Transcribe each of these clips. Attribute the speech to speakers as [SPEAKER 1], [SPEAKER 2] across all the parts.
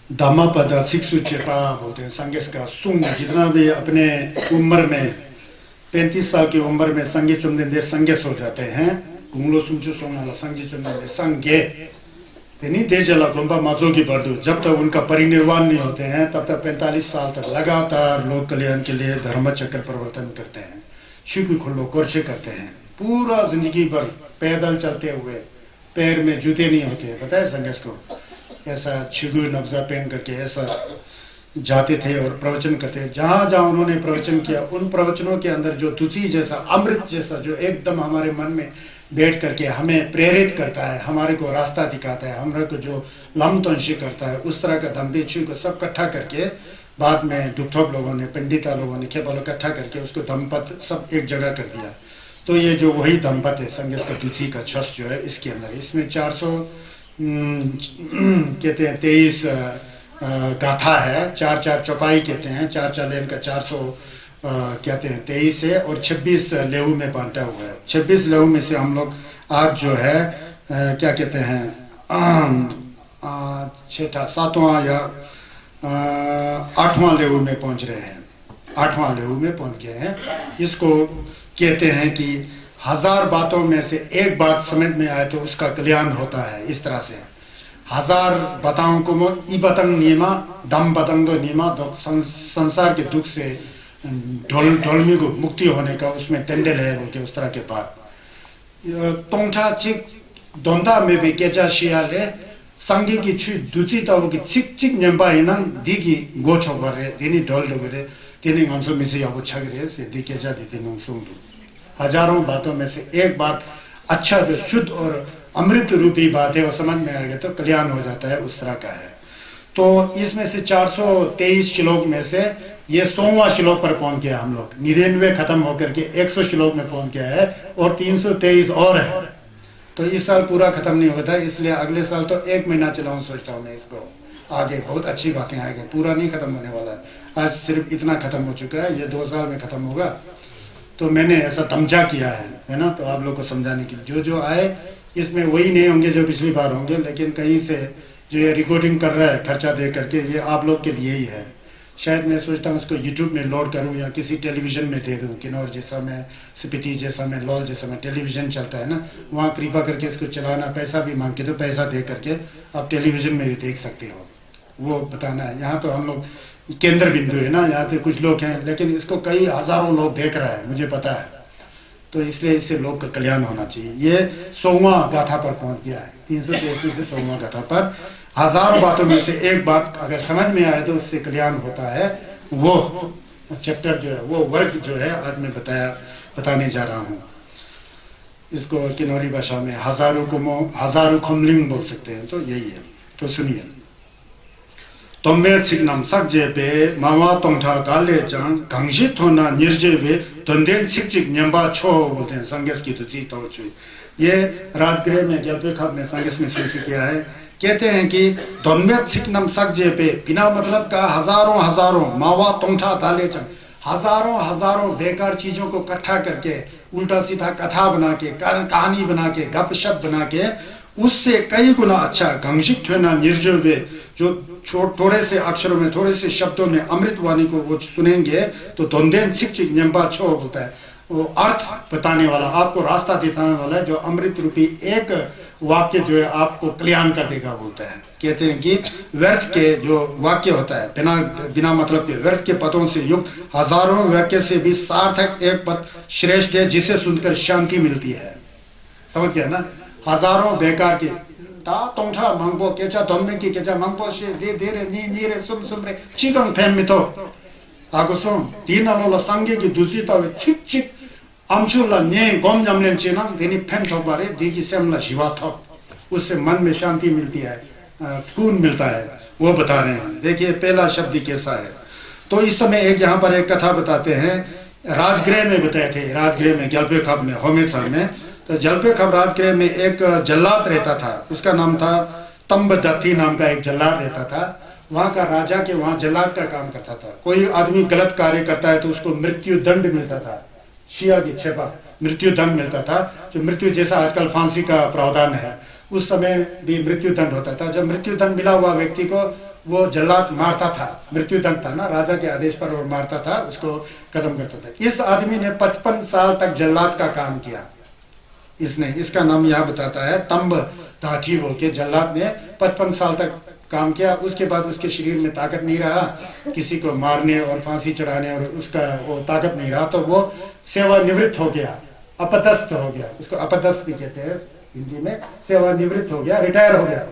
[SPEAKER 1] धम्मपद शिक्षु चेपा बोलते हैं संगीत का सुंग। जितना भी अपने उम्र में 35 साल की उम्र में संगे चुमदे संगेस हो जाते हैं गुंगलो सुमचु सोंगाला संगे चुमदे संगे तेनी देजला कुंभा माधो की बर्दू। जब तक उनका परिनिर्वाण नहीं होते हैं तब तक 45 साल तक लगातार लोक कल्याण के लिए धर्म चक्र परिवर्तन करते हैं, शिकु खुल्लो कोर्शे करते हैं। पूरा जिंदगी भर पैदल चलते हुए, पैर में जूते नहीं होते, पता है संगेस को। ऐसा छिगु नब्जा पहन करके ऐसा जाते थे और प्रवचन करते। जहां जहां उन्होंने प्रवचन किया उन प्रवचनों के अंदर जो तुलसी जैसा अमृत जैसा जो एकदम हमारे मन में बैठ करके हमें प्रेरित करता है, हमारे को रास्ता दिखाता है, हमारे को जो लमतंशी करता है, उस तरह का दम्बेचू को सब इकट्ठा करके बाद में दुखथोप लोगों ने, पंडिता लोगों ने खेपालो इकट्ठा करके उसको दंपत सब एक जगह कर दिया। तो ये जो वही दंपत है संगीत का तुलसी का छस जो है इसके अंदर, इसमें 400 कहते हैं 23 गाथा है, 4 चौपाई कहते हैं, 4 लेन का 400 कहते हैं 23 है और 26 लेहू में बांटा हुआ है। 26 लेहू में से हम लोग आज जो है क्या कहते हैं छठा 7वां या 8वां लेहू में पहुंच रहे हैं, 8वां लेहू में पहुंच गए हैं। इसको कहते हैं कि 1000 बातों में से एक बात समझ में आए तो उसका कल्याण होता है। इस तरह से 1000 बताओं को मो ई बतंग नियमा दम बतंग दो नियमा संसार के दुख से ढोलमी को मुक्ति होने का उसमें तेंडेल है बोलते उस तरह के बात। तोंगठा चिक दोंदा में भी केचा शियाले संगी की छु दूसरी ताऊ की चिक चिक नेम्बा इनंग दिगी गोचो बरे दिनी ढोल लोगरे दिनी गंसो मिसे याबो छगरे से दी केचा दी नंसुंग। हजारों बातों में से एक बात अच्छा जो शुद्ध और अमृत रूपी बात है वो समझ में आएगा तो कल्याण हो जाता है, उस तरह का है। तो इसमें से 423 श्लोक में से ये 100वां श्लोक पर पहुंच गया हम लोग। 99 खत्म होकर के 100 श्लोक में पहुंच गया है और 323 और है। तो इस साल पूरा खत्म नहीं होता, इसलिए अगले साल तो 1 महीना चलाऊं सोचता हूँ मैं इसको। आगे बहुत अच्छी बातें आएंगी, पूरा नहीं खत्म होने वाला है। आज सिर्फ इतना खत्म हो चुका है, ये 2 साल में खत्म होगा। तो मैंने ऐसा तमचा किया है ना, तो आप लोग को समझाने के लिए जो आए इसमें वही नहीं होंगे जो पिछली बार होंगे, लेकिन कहीं से जो ये रिकॉर्डिंग कर रहा है खर्चा दे करके ये आप लोग के लिए ही है। शायद मैं सोचता हूँ इसको यूट्यूब में लोड करूँ या किसी टेलीविजन में दे दूँ, किन्नौर जैसा में, स्पीति जैसा में, लॉल जैसा में टेलीविजन चलता है ना, वहाँ कृपा करके इसको चलाना, पैसा भी मांग के तो पैसा दे करके आप टेलीविजन में भी देख सकते हो, वो बताना है। यहाँ तो हम लोग केंद्र बिंदु है ना, यहाँ पे कुछ लोग हैं लेकिन इसको कई हजारों लोग देख रहा है, मुझे पता है। तो इसलिए इससे लोग का कल्याण होना चाहिए। ये 100वां गाथा पर पहुंच गया है, 323 में से 100वां गाथा पर। 1000 बातों में से एक बात अगर समझ में आए तो उससे कल्याण होता है। वो चैप्टर जो है, वो वर्ग जो है आज मैं बताने जा रहा हूँ। इसको किन्नौरी भाषा में हजारू खुमलिंग बोल सकते हैं, तो यही है। तो सुनिए। तोमे छिकनम सकजेबे मावा तोंगठा दाले चांग गंगशी थोना निर्जेबे तंदेन छिकचिक न्यंबा छो बोलते हैं संगेस की तुची तोचु। ये राजगृह में गलपे खाब में संगेस में सूची किया है। कहते हैं कि दोनमेत छिकनम सकजेबे बिना मतलब का हजारों मावा तोंगठा दाले चांग हजारों बेकार चीजों को इकट्ठा करके उल्टा सीधा कथा बना के, कहानी बना के, गपशप बना के, उससे कई गुना अच्छा गंगशिक थोना निर्जवे जो थोड़े से अक्षरों में, थोड़े से शब्दों में अमृत वाणी को वो सुनेंगे तो दोंदेन छिकचिक न्यंबा छो बोलता है। वो अर्थ बताने वाला, आपको रास्ता दिखाने वाला, जो अमृत रूपी एक वाक्य जो है आपको कल्याण कर देगा बोलता है। कहते हैं कि व्यर्थ के जो वाक्य होता है, बिना मतलब के व्यर्थ के पदों से युक्त हजारों वाक्य से भी सार्थक एक पद श्रेष्ठ है, जिसे सुनकर शांति मिलती है। समझ गया ना? हजारों बेकार के ता तोंगठा मंगबो केचा दोनमे की केचा मंगबो से दे रे नी रे सुम रे चिगंग फैन मितो आगोसो दीनालो संगे की दूसरी तावे चिक चिक अमचुला ने गोम जमलेम चेना देनी फैन थोक बारे देगी सेमला शिवा थोक, उससे मन में शांति मिलती है, सुकून मिलता है, वो बता रहे हैं। देखिए पहला शब्द कैसा है। तो इस समय एक यहाँ पर एक कथा बताते हैं, राजगृह में बताए थे, राजगृह में गलपे खाब में होमेसर में। तो जलपे खब राजगृह में एक जल्लाद रहता था, उसका नाम था तंबदत्ती नाम का एक जल्लाद रहता था। वहां का राजा के वहां जल्लाद का काम करता था। कोई आदमी गलत कार्य करता है तो उसको मृत्यु दंड मिलता था, शिया की छेपा मृत्यु दंड मिलता था, जो मृत्यु जैसा आजकल फांसी का प्रावधान है, उस समय भी मृत्यु दंड होता था। जब मृत्यु दंड मिला हुआ व्यक्ति को वो जल्लाद मारता था, मृत्युदंड था ना, राजा के आदेश पर वो मारता था, उसको खत्म करता था। इस आदमी ने 55 साल तक जल्लाद का काम किया। इसने, इसका नाम यहाँ बताता है तंब दाठी बोल के, जल्लाद ने 55 साल तक काम किया। उसके बाद उसके शरीर में ताकत नहीं रहा किसी को मारने और फांसी चढ़ाने, और उसका वो ताकत नहीं रहा, तो वो सेवानिवृत्त हो गया, अपदस्थ हो गया। उसको अपदस्थ भी कहते हैं हिंदी में, सेवानिवृत्त हो गया, रिटायर हो गया।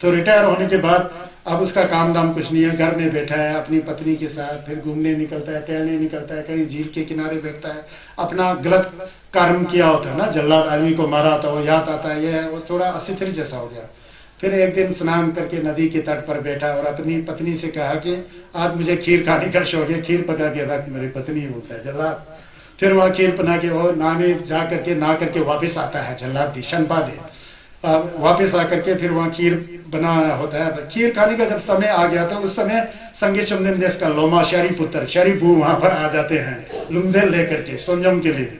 [SPEAKER 1] तो रिटायर होने के बाद अब उसका काम दाम कुछ नहीं है, घर में बैठा है अपनी पत्नी के साथ, फिर घूमने निकलता है, टहलने निकलता है, कहीं झील के किनारे बैठता है। अपना गलत कर्म किया होता है ना, जल्लाद आदमी को मारा होता है, वो याद आता है, ये वो थोड़ा अस्थिर जैसा हो गया। फिर एक दिन स्नान करके नदी के तट पर बैठा और अपनी पत्नी से कहा कि आज मुझे खीर खाने का शौक है, खीर पका के रख। मेरी पत्नी बोलता है जल्लाद। फिर वह खीर बना के वो नहाने जा करके नहा करके वापस आता है जल्लाद दी, शनपा दे। वापस आकर के फिर वहाँ खीर बना होता है। खीर खाने का जब समय आ गया तो उस समय संगे चंदन देश का लोमा शरीपुत्र शरीफू वहां पर आ जाते हैं लुमदेल लेकर के संयम के लिए।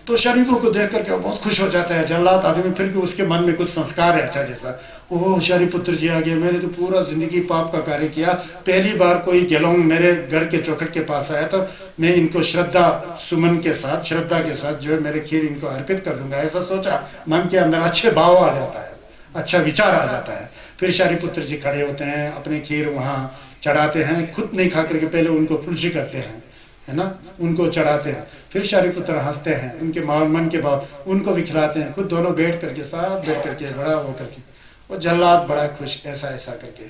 [SPEAKER 1] तो शरीफू को देख करके बहुत खुश हो जाता है जल्लाद आदमी। फिर भी उसके मन में कुछ संस्कार है अच्छा जैसा, ओह शरीपुत्र जी आ गए, मैंने तो पूरा जिंदगी पाप का कार्य किया, पहली बार कोई गेलोंग मेरे घर के चौखट के पास आया तो मैं इनको श्रद्धा सुमन के साथ, श्रद्धा के साथ जो है मेरे खीर इनको अर्पित कर दूंगा, ऐसा सोचा। मन के अंदर अच्छे भाव आ जाता है, अच्छा विचार आ जाता है। फिर शरीपुत्र जी खड़े होते हैं, अपने खीर वहां चढ़ाते हैं, खुद नहीं खा करके पहले उनको फुलशी करते हैं, है ना, उनको चढ़ाते हैं। फिर शरीपुत्र हंसते हैं, उनके मन के भाव उनको भी खिलाते हैं, खुद दोनों बैठ करके साथ बैठ करके बड़ा वो करके, वो जल्लाद बड़ा खुश, ऐसा ऐसा करके।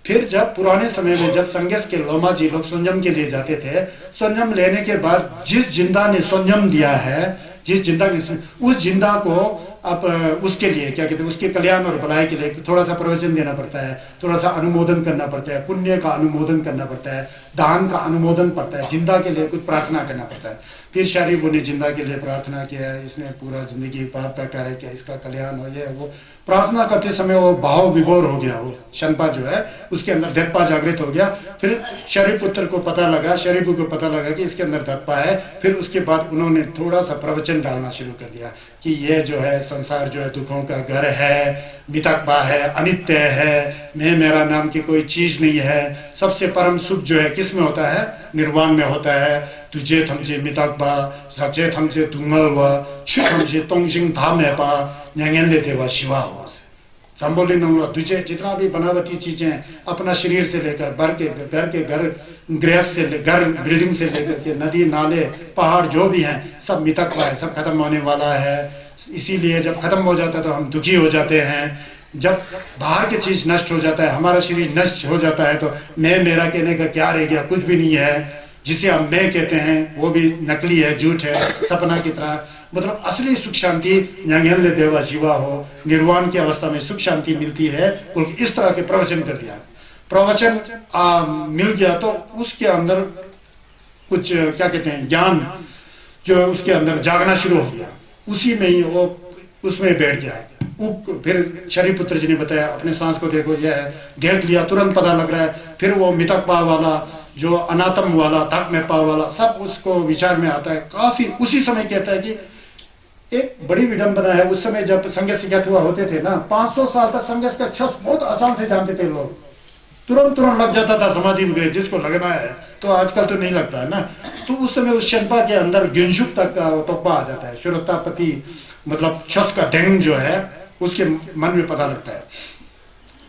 [SPEAKER 1] फिर जब पुराने समय में जब संगेस के लोमा जी लोग संयम के लिए जाते थे, संयम लेने के बाद जिस जिंदा ने संयम दिया है, जिस जिंदा ने उस जिंदा को अब उसके लिए क्या कहते हैं, उसके कल्याण और भलाई के लिए थोड़ा सा प्रवचन देना पड़ता है, थोड़ा सा अनुमोदन करना पड़ता है, पुण्य का अनुमोदन करना पड़ता है, दान का अनुमोदन पड़ता है, जिंदा के लिए कुछ प्रार्थना करना पड़ता है। फिर शरीफ ने जिंदा के लिए प्रार्थना किया, इसने पूरा जिंदगी पाप का कार्य किया, इसका कल्याण हो जाए। वो प्रार्थना करते समय वो भाव विभोर हो गया, वो शनपा जो है उसके अंदर धप्पा जागृत हो गया। फिर शरीफ पुत्र को पता लगा, शरीफ को पता लगा कि इसके अंदर धप्पा है। फिर उसके बाद उन्होंने थोड़ा सा प्रवचन डालना शुरू कर दिया कि ये जो है संसार जो है दुखों का घर है, मितकबा है, अनित्य है, मैं मेरा नाम की कोई चीज नहीं है, सबसे परम सुख जो है किस में होता है, निर्वाण में होता है। तुझे थमजे मितकबा सचे थमजे दुंगलवा छु थमजे तोंगजिंग धाम है पा न्यांगेंले देवा शिवा हो से संबोली नंगलो। तुझे जितना भी बनावटी चीजें अपना शरीर से लेकर घर गृहस्थ से घर बिल्डिंग से लेकर के नदी नाले पहाड़ जो भी हैं सब मितकबा है, सब खत्म होने वाला है। इसीलिए जब खत्म हो जाता है तो हम दुखी हो जाते हैं। जब बाहर की चीज नष्ट हो जाता है, हमारा शरीर नष्ट हो जाता है, तो मैं मेरा कहने का क्या रह गया, कुछ भी नहीं है। जिसे हम मैं कहते हैं वो भी नकली है, झूठ है, सपना की तरह। मतलब असली सुख शांति न्यांगेंले देवा शिवा हो, निर्वाण की अवस्था में सुख शांति मिलती है। उनकी इस तरह के प्रवचन कर दिया, प्रवचन मिल गया तो उसके अंदर कुछ क्या कहते हैं ज्ञान जो उसके अंदर जागना शुरू हो गया। उसी में ही वो उसमें बैठ गया। फिर शरीपुत्र जी ने बताया अपने सांस को देखो, यह देख लिया, तुरंत पता लग रहा है। फिर वो मितकबा वाला जो अनातम वाला तक में पा वाला सब उसको विचार में आता है। काफी उसी समय कहता है कि एक बड़ी विडंबना है, उस समय जब संघर्ष हुआ होते थे ना, 500 साल तक संघर्ष का छस बहुत आसान से जानते थे लोग, तुरंत लग जाता था समाधि में जिसको लगना है। तो आजकल तो नहीं लगता है ना। तो उस समय उस शनपा के अंदर गिंजुक तक का टोपा आ जाता है, शुरतापति मतलब छस का ढंग जो है उसके मन में पता लगता है।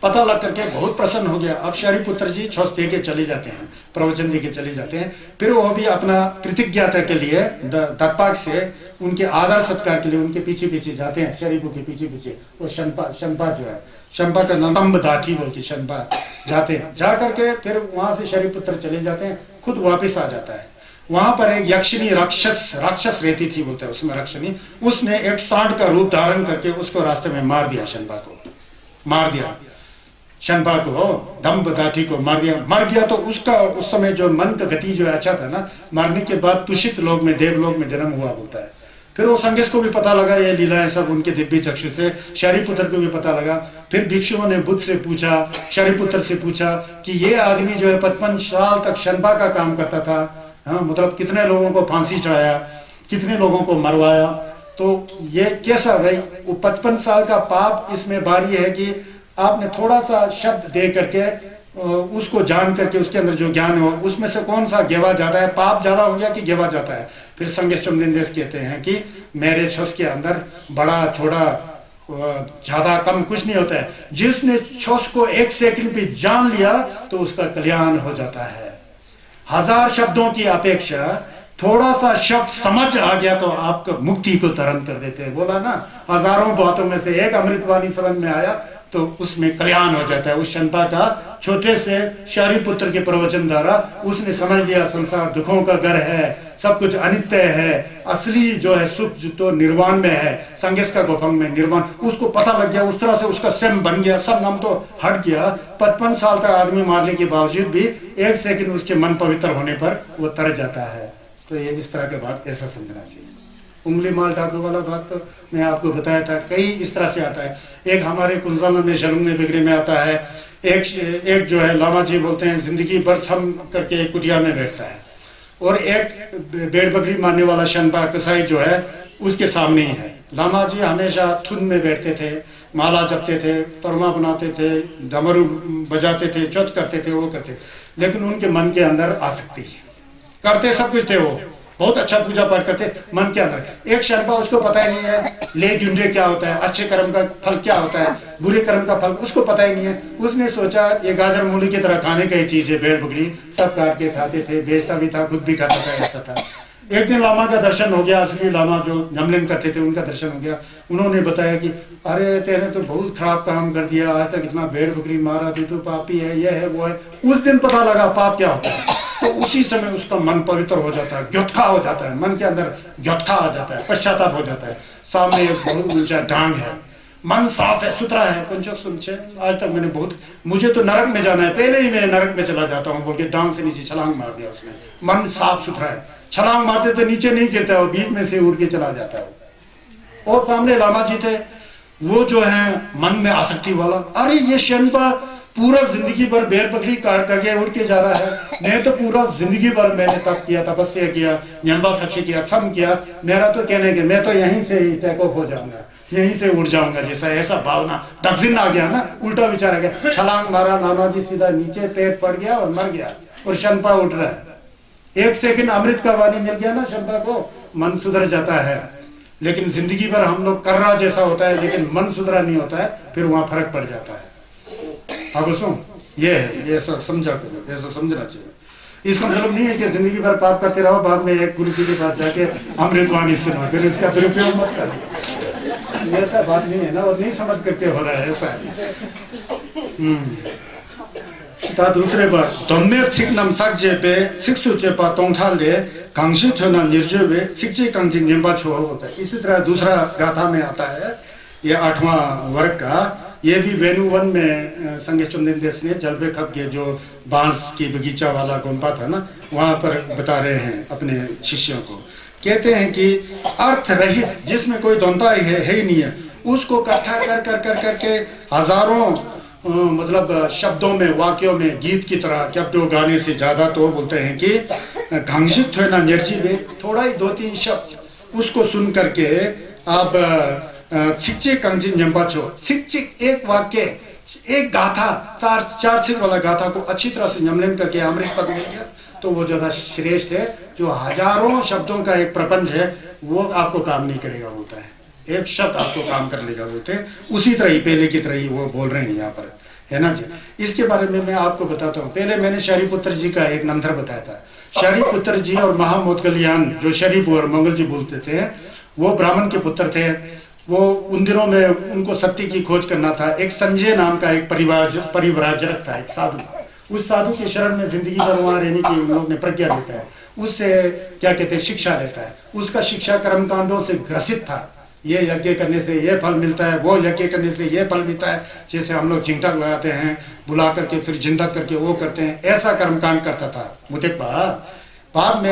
[SPEAKER 1] पता लग करके बहुत प्रसन्न हो गया। अब शरीपुत्र जी छस दे के चले जाते हैं, प्रवचन दे के चले जाते हैं। फिर वो भी अपना कृतज्ञता के लिए दत्पाक से उनके आदर सत्कार के लिए उनके पीछे पीछे जाते हैं, शरीफू के पीछे पीछे। वो शनपा जो है, शनपा का नाम दाठी बोल के शनपा जाते हैं। जा करके फिर वहां से शरीपुत्र चले जाते हैं, खुद वापिस आ जाता है। वहां पर एक यक्षिणी राक्षस रहती थी बोलते हैं उसमें रक्षिणी, उसने एक सांड का रूप धारण करके उसको रास्ते में मार दिया, शनपा को मार दिया, शनपा को दम्भ दाठी को मार दिया। मर गया तो उसका उस समय जो मन का गति जो अच्छा था ना, मरने के बाद तुषित लोग में देवलोक में जन्म हुआ बोलता है। फिर वो संगेश को भी पता लगा ये लीलाएं सब उनके दिव्य चक्षु से, शरीपुत्र को भी पता लगा। फिर भिक्षुओं ने बुद्ध से पूछा, शरीपुत्र से पूछा कि ये आदमी जो है 55 साल तक शनपा का काम करता था, हाँ मतलब कितने लोगों को फांसी चढ़ाया, कितने लोगों को मरवाया, तो ये कैसा भाई वो 55 साल का पाप इसमें बारी है कि आपने थोड़ा सा शब्द दे करके उसको जान करके उसके अंदर जो ज्ञान हो उसमें से कौन सा गेवा ज्यादा है, पाप ज्यादा हो गया कि गेवा जाता है। फिर संगे चुमदिनदेस कहते हैं कि मेरे छुस के अंदर बड़ा छोटा ज्यादा कम कुछ नहीं होता है, जिसने छुस को एक सेकंड पे जान लिया तो उसका कल्याण हो जाता है। 1000 शब्दों की अपेक्षा थोड़ा सा शब्द समझ आ गया तो आपको मुक्ति को तुरंत कर देते हैं। बोला ना, हजारों बातों में से एक अमृतवाणी समझ में आया तो उसमें कल्याण हो जाता है। उस शंता का छोटे से शारी पुत्र के प्रवचन द्वारा उसने समझ लिया संसार दुखों का घर है, सब कुछ अनित्य है, असली जो है सुख तो निर्वाण में है, संगेश का गोपंग में निर्वाण, उसको पता लग गया। उस तरह से उसका सेम बन गया, सब नाम तो हट गया। 55 साल तक आदमी मारने के बावजूद भी एक सेकंड उसके मन पवित्र होने पर वो तर जाता है। तो ये इस तरह के बात ऐसा समझना चाहिए। उंगली माल ठाकुर वाला बात तो मैं आपको बताया था, कई इस तरह से आता है। एक हमारे कुंजला में शलुंग बिगड़ी में आता है, एक जो है लामा जी बोलते हैं जिंदगी भर छम करके एक कुटिया में बैठता है, और एक बेड़ बकरी मारने वाला शनपा कसाई जो है उसके सामने ही है। लामा जी हमेशा थुन में बैठते थे, माला जपते थे, परमा बनाते थे, डमरू बजाते थे, चौथ करते थे, वो करते, लेकिन उनके मन के अंदर आसक्ति करते सब कुछ थे, वो बहुत अच्छा पूजा पाठ करते, मन के अंदर एक शर्पा उसको पता ही नहीं है ले गुंडे क्या होता है, अच्छे कर्म का फल क्या होता है, बुरे कर्म का फल उसको पता ही नहीं है। उसने सोचा ये गाजर मूली की तरह खाने का ही चीज है, भेड़ बकरी सब काट के खाते थे, बेचता भी था, खुद भी खाता था, ऐसा था। एक दिन लामा का दर्शन हो गया, असली लामा जो जमलिन करते थे उनका दर्शन हो गया। उन्होंने बताया कि अरे तेरे तो बहुत खराब काम कर दिया, आज तक इतना भेड़ बकरी मारा, तू तो पापी है, ये है वो है। उस दिन पता लगा पाप क्या होता है, तो उसी समय उसका मन पवित्र हो जाता है, ग्योत्खा हो जाता है, मन के अंदर ग्योत्खा आ जाता है, पश्चाताप हो जाता है। सामने एक बहुत ऊंचा डांग है, मन साफ है, सुथरा है। कुछ सुनचे आज तक मैंने बहुत, मुझे तो नरक में जाना है, पहले ही मैं नरक में चला जाता हूँ बोल के डांग से नीचे छलांग मार दिया उसने। मन साफ सुथरा है, छलांग मारते तो नीचे नहीं गिरता है, बीच में से उड़ के चला जाता है। और सामने लामा जी थे, वो जो है मन में आसक्ति वाला, अरे ये शनपा पूरा जिंदगी भर भेड़ बकरी काट करके उड़ के जा रहा है, मैं तो पूरा जिंदगी भर मैंने तप किया, तपस्या किया, ज्ञानबा साक्षी किया, क्षम किया, मेरा तो कहने के मैं तो यहीं से ही टेक ऑफ हो जाऊंगा, यहीं से उड़ जाऊंगा, जैसा ऐसा भावना डगजिन आ गया ना, उल्टा विचार आ गया। छलांग मारा, लामा जी सीधा नीचे, पेट फट गया और मर गया, और शनपा उठ रहा है। एक सेकंड अमृत का वाणी मिल गया ना शनपा को, मन सुधर जाता है। लेकिन जिंदगी भर हम लोग कर रहा जैसा होता है, लेकिन मन सुधरा नहीं होता है, फिर वहां फर्क पड़ जाता है। अब सुन, ये है, ये ऐसा समझा करो, ऐसा समझना चाहिए। इसका मतलब नहीं है कि जिंदगी भर पाप करते रहो, बाद में एक गुरु जी के पास जाके अमृतवाणी सुनो, फिर इसका दुरुपयोग मत करो। ऐसा बात नहीं है ना, वो नहीं समझ करके हो रहा है, ऐसा है। दूसरे बार दोम्मे सिकनम साक्जेबे सिक्सुचेपा तोंगठाले कांगशी थोना निर्जेबे सिक्चे कांगजी निम्बा छो होता है। इसी तरह दूसरा गाथा में आता है, ये 8वां वर्ग का, ये भी वेणुवन में संगे चुमदिनदेस ने जलबे खप के जो बांस की बगीचा वाला गुम्फा था ना, वहां पर बता रहे हैं अपने शिष्यों को। कहते हैं कि अर्थ रहित, जिसमें कोई द्वंद्व है ही नहीं है, उसको इकट्ठा कर कर कर करके हजारों मतलब शब्दों में, वाक्यों में, गीत की तरह शब्दों गाने से ज्यादा, तो बोलते हैं कि घांसित थे ना निर्जीव, थोड़ा ही 2-3 शब्द उसको सुन करके आप सिक्चे कंजी निम्बाचो, सिक्चिक एक वाक्य, एक गाथा, चार सिर वाला गाथा को अच्छी तरह से निम्न करके अमृत पद मिल गया, तो वो ज्यादा श्रेष्ठ है। जो हजारों शब्दों का एक प्रपंच है वो आपको काम नहीं करेगा बोलता है, एक शब्द आपको काम कर लेगा बोलते हैं। उसी तरह ही पहले की तरह ही वो बोल रहे हैं यहाँ पर, है ना जी। इसके बारे में मैं आपको बताता हूँ। पहले मैंने शरीपुत्र जी का एक नंतर बताया था। शरीपुत्र जी और महामोदकल्याण जो शरीफ और मंगल जी बोलते थे, वो ब्राह्मण के पुत्र थे। वो उन दिनों में उनको सत्य की खोज करना था। एक संजय नाम का एक परिव्राजक था, एक साधु। उस साधु के शरण में जिंदगी भर वहां रहने की उन लोग ने प्रज्ञा लेता है, उससे क्या कहते हैं शिक्षा लेता है। उसका शिक्षा कर्मकांडों से ग्रसित था, ये यज्ञ करने से ये फल मिलता है, वो यज्ञ करने से ये फल मिलता है। जैसे हम लोग चिंटक लगाते हैं, बुला करके फिर जिंदक करके वो करते हैं, ऐसा कर्मकांड करता था मुतेब्बा। बाद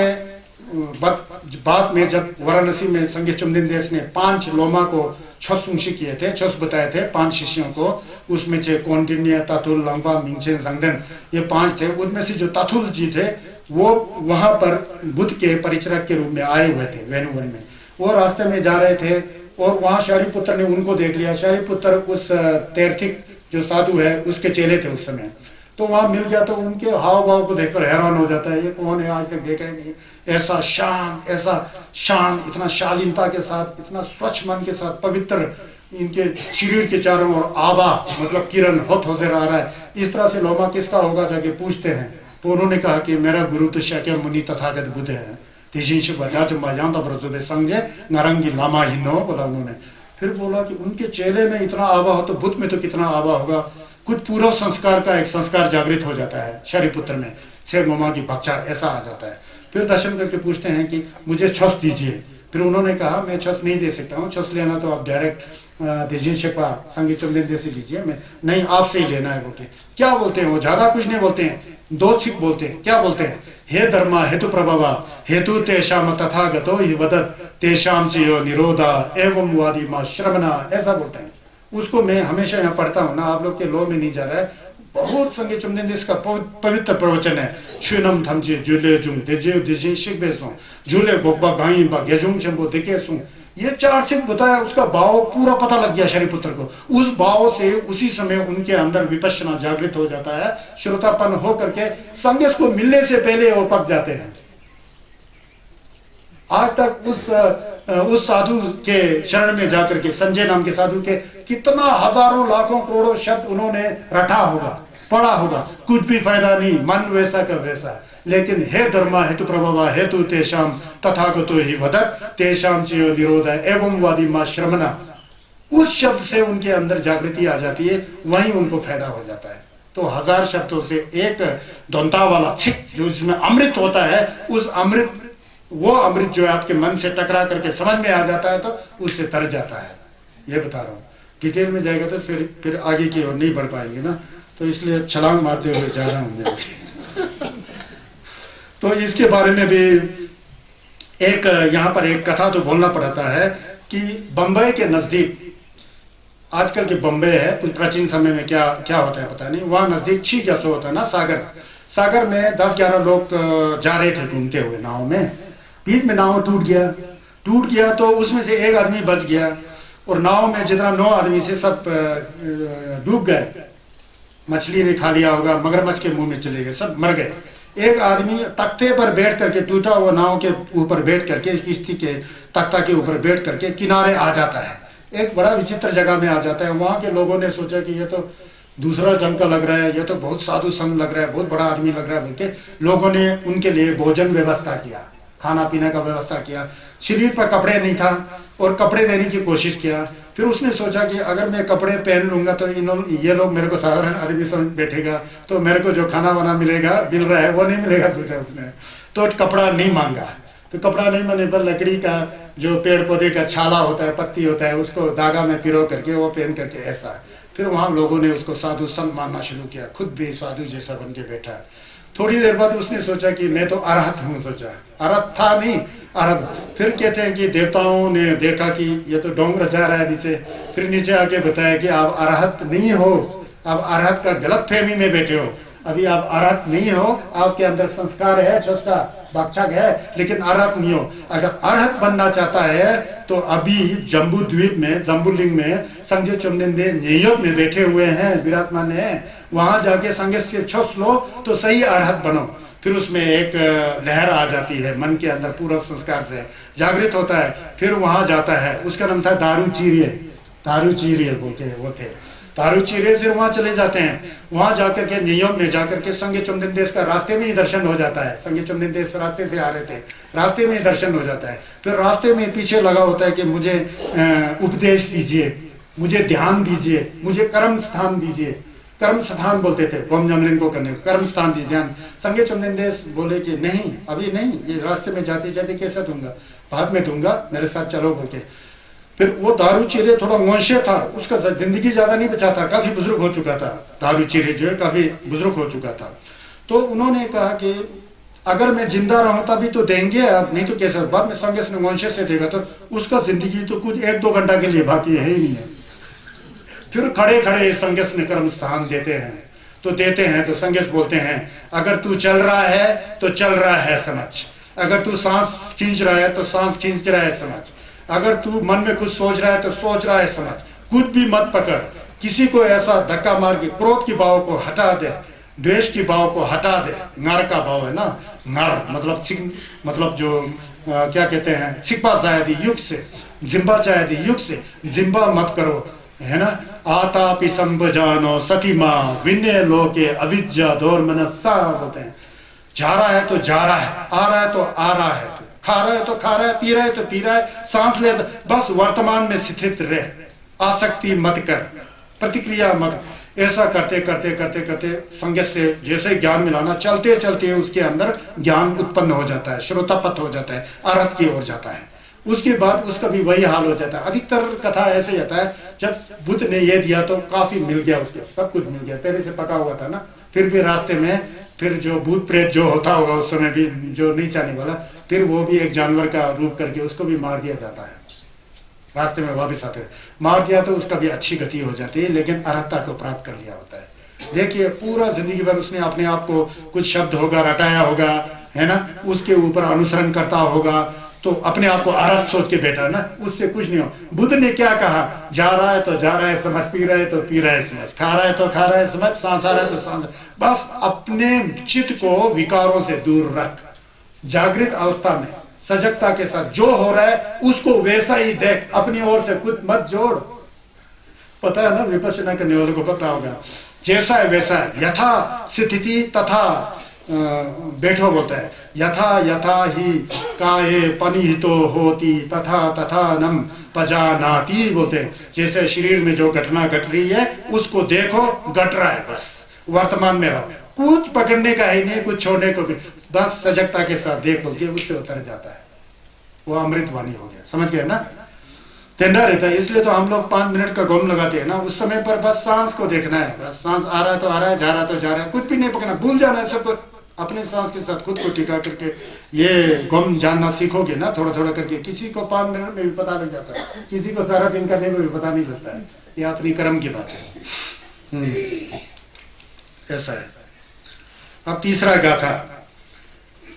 [SPEAKER 1] में जब वाराणसी में संगे चुमदिनदेस ने 5 लोमा को 6 सुंशी किए थे, 6 बताए थे 5 शिष्यों को, उसमें से कौंडिन्य, तातुल, लंबा, मिंगचेन, संगदन, ये 5 थे। उनमें से जो तातुल जी थे वो वहां पर बुद्ध के परिचारक के रूप में आए हुए थे वेणुवन में। वो रास्ते में जा रहे थे और वहां शरीपुत्र ने उनको देख लिया। शरीपुत्र उस तैर्थिक जो साधु है उसके चेले थे उस समय। तो वहां मिल गया तो उनके हाव भाव को देखकर हैरान हो जाता है, ये कौन है, आज तक देखा ही नहीं, ऐसा शांत, इतना शालीनता के साथ, इतना स्वच्छ मन के साथ, पवित्र, इनके शरीर के चारों ओर आभा मतलब किरण होते आ रहा है। इस तरह से लोमा किसका होगा जाके पूछते हैं। तो उन्होंने कहा कि मेरा गुरु तो शाक्य मुनि तथागत बुद्ध है। समझे नारंगी लामा हिन्नो बोला उन्होंने। फिर बोला कि उनके चेले में इतना आभा हो तो बुद्ध में तो कितना आभा होगा। कुछ पूर्व संस्कार का एक संस्कार जागृत हो जाता है शरीपुत्र में, शेर मोमा की भक्षा ऐसा आ जाता है। फिर दर्शन करके पूछते हैं कि मुझे छस दीजिए। फिर उन्होंने कहा मैं छस नहीं दे सकता हूँ, छस लेना तो आप डायरेक्ट दीजिए शेखवा संगीत चंदेन से लीजिए, मैं नहीं आपसे ही लेना है बोल के। क्या बोलते हैं वो, ज्यादा कुछ नहीं बोलते हैं, दो छिप बोलते हैं। क्या बोलते हैं, हे धर्मा हेतु प्रभवा हेतु तेषाम तथागतो हि वदत् तेषाम चयो निरोधा एवं वादी मा श्रवणा, ऐसा बोलते हैं। उसको मैं हमेशा यहाँ पढ़ता हूँ ना, आप लोग के लो में नहीं जा रहा है। बहुत संगीत चुमदेन देश का पवित्र प्रवचन है। शुनम थमजे जुले जुम देजे देजे शिकबेसों जुले गोबा गाई बा गेजुम चंबो देकेसों, ये 4 चीज बताया। उसका भाव पूरा पता लग गया शरीपुत्र को। उस भाव से उसी समय उनके अंदर विपश्यना जागृत हो जाता है, श्रोतापन हो करके संगीत को मिलने से पहले वो पक जाते हैं। आज तक उस साधु के शरण में जाकर के, संजय नाम के साधु के कितना हजारों लाखों करोड़ों शब्द उन्होंने रटा होगा, पढ़ा होगा, कुछ भी फायदा नहीं, मन वैसा का वैसा। लेकिन हे धर्मा हेतु प्रभवा हेतु तेषाम तथागतो हि वदत् तेषाम चयो निरोधा एवं वादी मा श्रवणा, उस शब्द से उनके अंदर जागृति आ जाती है, वहीं उनको फायदा हो जाता है। तो 1000 शब्दों से एक द्वंता वाला छिक जो इसमें अमृत होता है, उस अमृत, वो अमृत जो आपके मन से टकरा करके समझ में आ जाता है तो उससे तर जाता है। ये बता रहा हूँ, डिटेल में जाएगा तो फिर आगे की ओर नहीं बढ़ पाएंगे ना, तो इसलिए छलांग मारते हुए जा रहा हूँ। तो इसके बारे में भी एक यहाँ पर एक कथा तो बोलना पड़ता है कि बंबई के नजदीक, आजकल के बंबई है, कुछ प्राचीन समय में क्या क्या होता है पता नहीं, वहां नजदीक छीक या होता है ना सागर में 10-11 लोग जा रहे थे घूमते हुए नाव में। बीच में नाव टूट गया तो उसमें से एक आदमी बच गया और नाव में जितना 9 आदमी से सब डूब गए। मछली ने खा लिया होगा, मगरमच्छ के मुंह में चले गए, सब मर गए। एक आदमी तख्ते पर बैठ करके, टूटा हुआ नाव के ऊपर बैठ करके, किश्ती के तख्ता के ऊपर बैठ करके किनारे आ जाता है। एक बड़ा विचित्र जगह में आ जाता है। वहां के लोगों ने सोचा कि ये तो दूसरा ढंग का लग रहा है, ये तो बहुत साधु संत लग रहा है, बहुत बड़ा आदमी लग रहा है बोलते लोगों ने उनके लिए भोजन व्यवस्था किया, खाना पीने का व्यवस्था किया। शरीर पर कपड़े नहीं था और कपड़े देने की कोशिश किया। फिर उसने सोचा कि अगर मैं कपड़े पहन लूंगा तो ये लोग मेरे को साधारण आदमी समझ बैठेगा, तो मेरे को जो खाना वाना मिल रहा है वो नहीं मिलेगा, सोचा उसने। तो कपड़ा नहीं मांगा। तो कपड़ा नहीं मांगने पर लकड़ी का जो पेड़ पौधे का छाला होता है, पत्ती होता है, उसको धागा में पिरो करके वो पहन करके ऐसा। फिर वहां लोगों ने उसको साधु संत मानना शुरू किया, खुद भी साधु जैसा बन के बैठा। थोड़ी देर बाद उसने सोचा कि मैं तो अरहत हूँ, सोचा अरहत था नहीं अरहत। फिर कहते हैं कि देवताओं ने देखा कि ये तो डोंगर जा रहा है नीचे, फिर नीचे आके बताया कि आप अरहत नहीं हो, आप अरहत का गलत फहमी में बैठे हो, अभी आप अरहत नहीं हो, आपके अंदर संस्कार है, चस्का भक्षक है, लेकिन अरहत नहीं हो। अगर अरहत बनना चाहता है तो अभी जम्बू द्वीप में, जम्बूलिंग में संजय चुमनिंदे न्यूयॉर्क में बैठे हुए हैं, विराजमान है, वहां जाके संगत से छस लो तो सही अरहत बनो। फिर उसमें एक लहर आ जाती है, मन के अंदर पूर्व संस्कार से जागृत होता है। फिर वहां जाता है, उसका नाम था दारूचीरिये बोल के वो थे दारूचीरिये। फिर वहां चले जाते हैं, वहां जाकर के न्यूयॉर्क में जाकर के संगे चुमदिन देश का रास्ते में ही दर्शन हो जाता है। संगे चुमदिन देश रास्ते से आ रहे थे, रास्ते में ही दर्शन हो जाता है। फिर रास्ते में पीछे लगा होता है कि मुझे उपदेश दीजिए, मुझे ध्यान दीजिए, मुझे कर्म स्थान दीजिए। कर्म स्थान बोलते थे गोम जमलिंग को करने, कर्म स्थान दिए ध्यान। संगे चुमदिन देश बोले कि नहीं अभी नहीं, ये रास्ते में जाते जाते कैसे दूंगा, बाद में दूंगा, मेरे साथ चलो बोल के। फिर वो दारूचीरे थोड़ा वंशे था, उसका जिंदगी ज्यादा नहीं बचा था, काफी बुजुर्ग हो चुका था। दारूचीरे जो है काफी बुजुर्ग हो चुका था। तो उन्होंने कहा कि अगर मैं जिंदा रहूं तभी तो देंगे आप, नहीं तो कैसे। बाद में संगेश ने वंशे से देगा तो उसका जिंदगी तो कुछ 1-2 घंटा के लिए बाकी है ही नहीं है। फिर खड़े खड़े संगेश ने कर्म स्थान देते हैं तो संगेश बोलते हैं अगर तू चल रहा है तो चल रहा है समझ, अगर तू सांस खींच रहा है तो सांस खींच रहा है समझ, अगर तू मन में कुछ सोच रहा है तो सोच रहा है समझ, कुछ भी मत पकड़, किसी को ऐसा धक्का मार के क्रोध की भाव को हटा दे, द्वेष की भाव को हटा दे। नर का भाव है ना, नर मतलब जो क्या कहते हैं, सिक्पा जायदी युग से, जिम्बा जायदी युग से जिम्बा मत करो, है ना। आता पि संभजानो सतीमा विनय लोके अविद्या दौर मनसा बोलते हैं। जा रहा है तो जा रहा है, आ रहा है तो आ रहा है, खा रहा है तो खा रहा है, पी रहा है तो पी रहा है, सांस ले, बस वर्तमान में स्थित रहे, आसक्ति मत कर, प्रतिक्रिया मत। ऐसा करते करते करते करते संगत से जैसे ज्ञान मिलाना, चलते चलते उसके अंदर ज्ञान उत्पन्न हो जाता है, श्रोतापत हो जाता है, अरहत की ओर जाता है। उसके बाद उसका भी वही हाल हो जाता है। अधिकतर कथा ऐसे ही आता है, जब बुद्ध ने ये दिया तो काफी मिल गया, उसके सब कुछ मिल गया, पहले से पका हुआ था ना। फिर भी रास्ते में फिर जो भूत प्रेत जो होता होगा उस समय भी, जो नहीं चाहने वाला, फिर वो भी एक जानवर का रूप करके उसको भी मार दिया जाता है, रास्ते में वापिस आते हुए मार दिया तो उसका भी अच्छी गति हो जाती है, लेकिन अरहत्ता को प्राप्त कर लिया होता है। देखिए पूरा जिंदगी भर उसने अपने आप को कुछ शब्द होगा रटाया होगा, है ना, उसके ऊपर अनुसरण करता होगा, तो अपने आप को अरहत सोच के बैठा ना, उससे कुछ नहीं हो। बुद्ध ने क्या कहा, जा रहा है तो जा रहा है समझ, पी रहा है तो पी रहा है समझ, खा रहा है तो खा रहा है समझ, सांस आ रहा है तो सांस, बस अपने चित्त को विकारों से दूर रख, जागृत अवस्था में सजगता के साथ जो हो रहा है उसको वैसा ही देख, अपनी ओर से कुछ मत जोड़। पता है ना, विपश्यना करने वालों को पता होगा, जैसा है वैसा है, यथा स्थिति तथा बैठो बोलता है, यथा यथा ही काये पनिहितो होती तथा तथा नम पजानाति बोलते हैं। जैसे शरीर में जो घटना घट रही है उसको देखो, घट रहा है, बस वर्तमान में रहो, कुछ पकड़ने का है नहीं, कुछ छोड़ने को भी, बस सजगता के साथ देख बोल के उससे उतर जाता है, वो अमृत वाणी हो गया। समझ गए ना, ठंडा रहता है। इसलिए तो हम लोग 5 मिनट का गम लगाते हैं ना, उस समय पर बस सांस को देखना है, बस सांस आ रहा है तो आ रहा है, जा रहा है तो जा रहा है, कुछ भी नहीं पकड़ना, भूल जाना है सब, अपने सांस के साथ खुद को टिका करके ये गम जानना सीखोगे ना, थोड़ा थोड़ा करके। किसी को 5 मिनट में भी पता लग जाता है, किसी को सारा दिन करने में भी पता नहीं लगता है, ये अपनी कर्म की बात है। ऐसा है। अब तीसरा गाथा,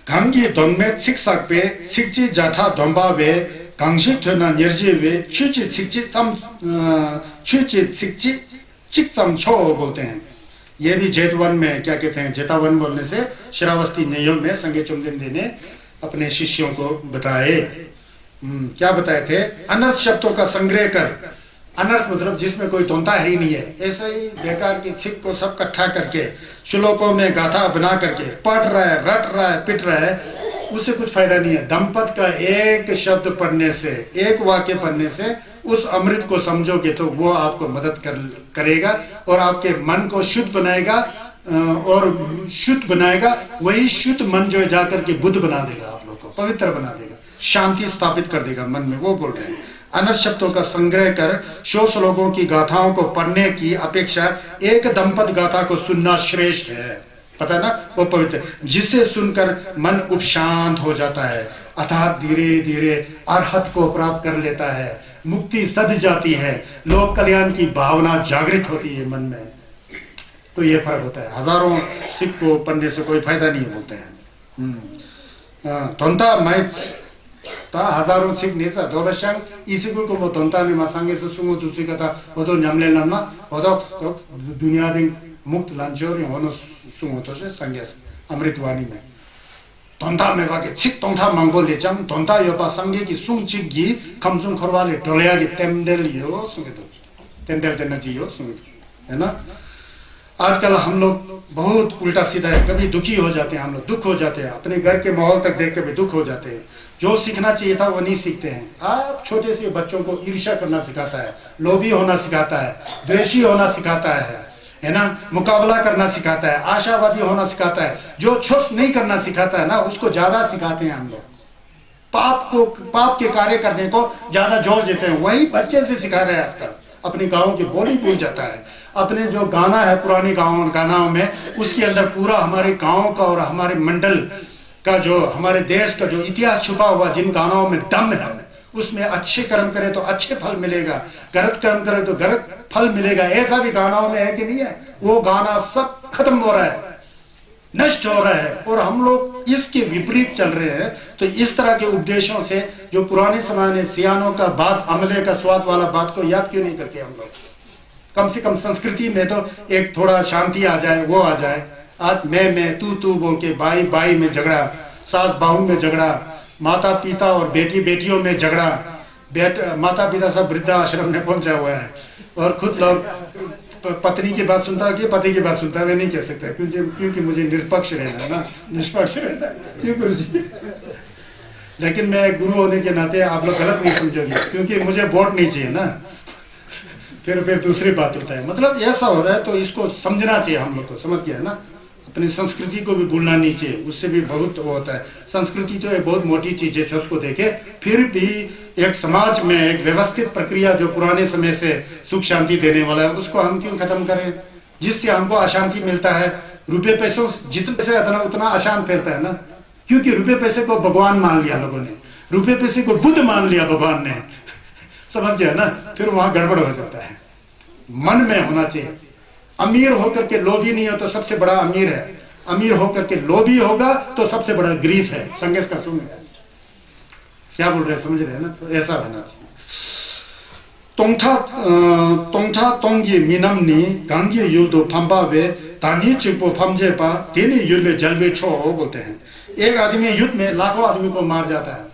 [SPEAKER 1] 강기 돈매 식삭배 식지 자타 돈바배 강식되는 निर्जीवे 취지 식지 점 취지 식지 직점 초 बोलते हैं। ये भी जेतवन में क्या कहते हैं, जेतावन बोलने से श्रावस्ती नियम में संगे चुंगन ने अपने शिष्यों को बताए। क्या बताए थे, अनर्थ शब्दों का संग्रह कर, अनर्थ मतलब जिसमें कोई तोंता ही नहीं है, ऐसे ही बेकार की छिप को सब इकट्ठा करके श्लोकों में गाथा बना करके पढ़ रहा है, रट रहा है, पिट रहा है, उससे कुछ फायदा नहीं है। दंपत का एक शब्द पढ़ने से, एक वाक्य पढ़ने से उस अमृत को समझोगे तो वो आपको मदद करेगा और आपके मन को शुद्ध बनाएगा, और शुद्ध बनाएगा, वही शुद्ध मन जो है जाकर के बुद्ध बना देगा, आप लोग को पवित्र बना देगा, शांति स्थापित कर देगा मन में। वो बोल रहे हैं अनर्थ शब्दों का संग्रह कर 100 श्लोकों की गाथाओं को पढ़ने की अपेक्षा एक दंपत गाथा को सुनना श्रेष्ठ है। पता है ना, वो पवित्र, जिसे सुनकर मन उपशांत हो जाता है, अर्थात धीरे धीरे अरहत को प्राप्त कर लेता है, मुक्ति सध जाती है, लोक कल्याण की भावना जागृत होती है मन में। तो ये फर्क होता है, हजारों सिख को पढ़ने से कोई फायदा नहीं बोलते हैं। तोंता मैं ता हजारों सिख नहीं सा दो बशंग इसी को वो तोंता ने मांगे से सुंगो तुसी कथा वो तो न्यामले लन्ना वो तो दुनिया दिन मुक्त लांचोरी होनो सुंगो तो से संगे अमृतवाणी में तोंता में वाके सिख तोंता मंगोल ले चम तोंता योपा संगे की सुंग चिगी कमसुंग खरवाले डोलिया की तेंडेल यो सुंगे तो तेंडेल तेना जियो सुंगे, है ना। आजकल हम लोग बहुत उल्टा सीधा है, कभी दुखी हो जाते हैं, हम लोग दुख हो जाते हैं, अपने घर के माहौल तक देख के भी दुख हो जाते हैं। जो सीखना चाहिए था वो नहीं सीखते हैं। आप छोटे से बच्चों को ईर्ष्या करना सिखाता है, लोभी होना सिखाता है, द्वेषी होना सिखाता है ना, मुकाबला करना सिखाता है, आशावादी होना सिखाता है। जो छुप नहीं करना सिखाता है ना उसको ज्यादा सिखाते हैं हम लोग, पाप के कार्य करने को ज्यादा जोर देते हैं, वही बच्चे से सिखा रहे हैं आजकल। अपने गाँव की बोली भूल जाता है, अपने जो गाना है पुरानी गानाओं में उसके अंदर पूरा हमारे गाँव का और हमारे मंडल का जो हमारे देश का जो इतिहास छुपा हुआ, जिन गानाओं में दम है, उसमें अच्छे कर्म करे तो अच्छे फल मिलेगा, गलत कर्म करे तो गलत फल मिलेगा, ऐसा भी गानाओं में है कि नहीं है। वो गाना सब खत्म हो रहा है, नष्ट हो रहा है, और हम लोग इसके विपरीत चल रहे हैं। तो इस तरह के उपदेशों से जो पुराने समय में सियानों का बात, अमले का स्वाद वाला बात को याद क्यों नहीं करते हम लोग। कम से कम संस्कृति में तो एक थोड़ा शांति आ जाए, वो आ जाए, आज मैं तू बोल के भाई भाई में झगड़ा, सास बहू में झगड़ा, माता पिता और बेटी बेटियों में झगड़ा, माता पिता सब वृद्धाश्रम में पहुंचा हुआ है और खुद लोग पत्नी की बात सुनता है कि पति की बात सुनता है, मैं नहीं कह सकता क्योंकि मुझे निष्पक्ष रहना है ना, निष्पक्ष रहना क्यों गुरु जी। लेकिन मैं गुरु होने के नाते आप लोग गलत नहीं समझोगे, क्योंकि मुझे वोट नहीं चाहिए ना, फिर दूसरी बात होता है। मतलब ऐसा हो रहा है तो इसको समझना चाहिए हम लोग को, समझ गया ना। अपनी संस्कृति को भी भूलना नहीं चाहिए, उससे भी बहुत वो होता है। संस्कृति तो एक बहुत मोटी चीज है, उसको देखे फिर भी एक समाज में एक व्यवस्थित प्रक्रिया जो पुराने समय से सुख शांति देने वाला है, उसको हम क्यों खत्म करें, जिससे हमको अशांति मिलता है। रुपये पैसों जितने पैसे उतना अशांत फैलता है ना, क्योंकि रुपये पैसे को भगवान मान लिया लोगों ने, रुपये पैसे को बुद्ध मान लिया भगवान ने, समझ गया ना। फिर वहां गड़बड़ हो जाता है। मन में होना चाहिए, अमीर होकर के लोभी नहीं हो तो सबसे बड़ा अमीर है, अमीर होकर के लोभी होगा तो सबसे बड़ा गरीब है। संगेश का सुन क्या बोल रहे हैं, समझ रहे हैं ना। तो ऐसा होना चाहिए। तोंगठा तोंगी मिनमनी गांगी युल्दो फंबावे तानी चिपो फमजेपा तेनी युल्ले जलवे छो बोलते हैं। एक आदमी युद्ध में लाखों आदमी को मार जाता है।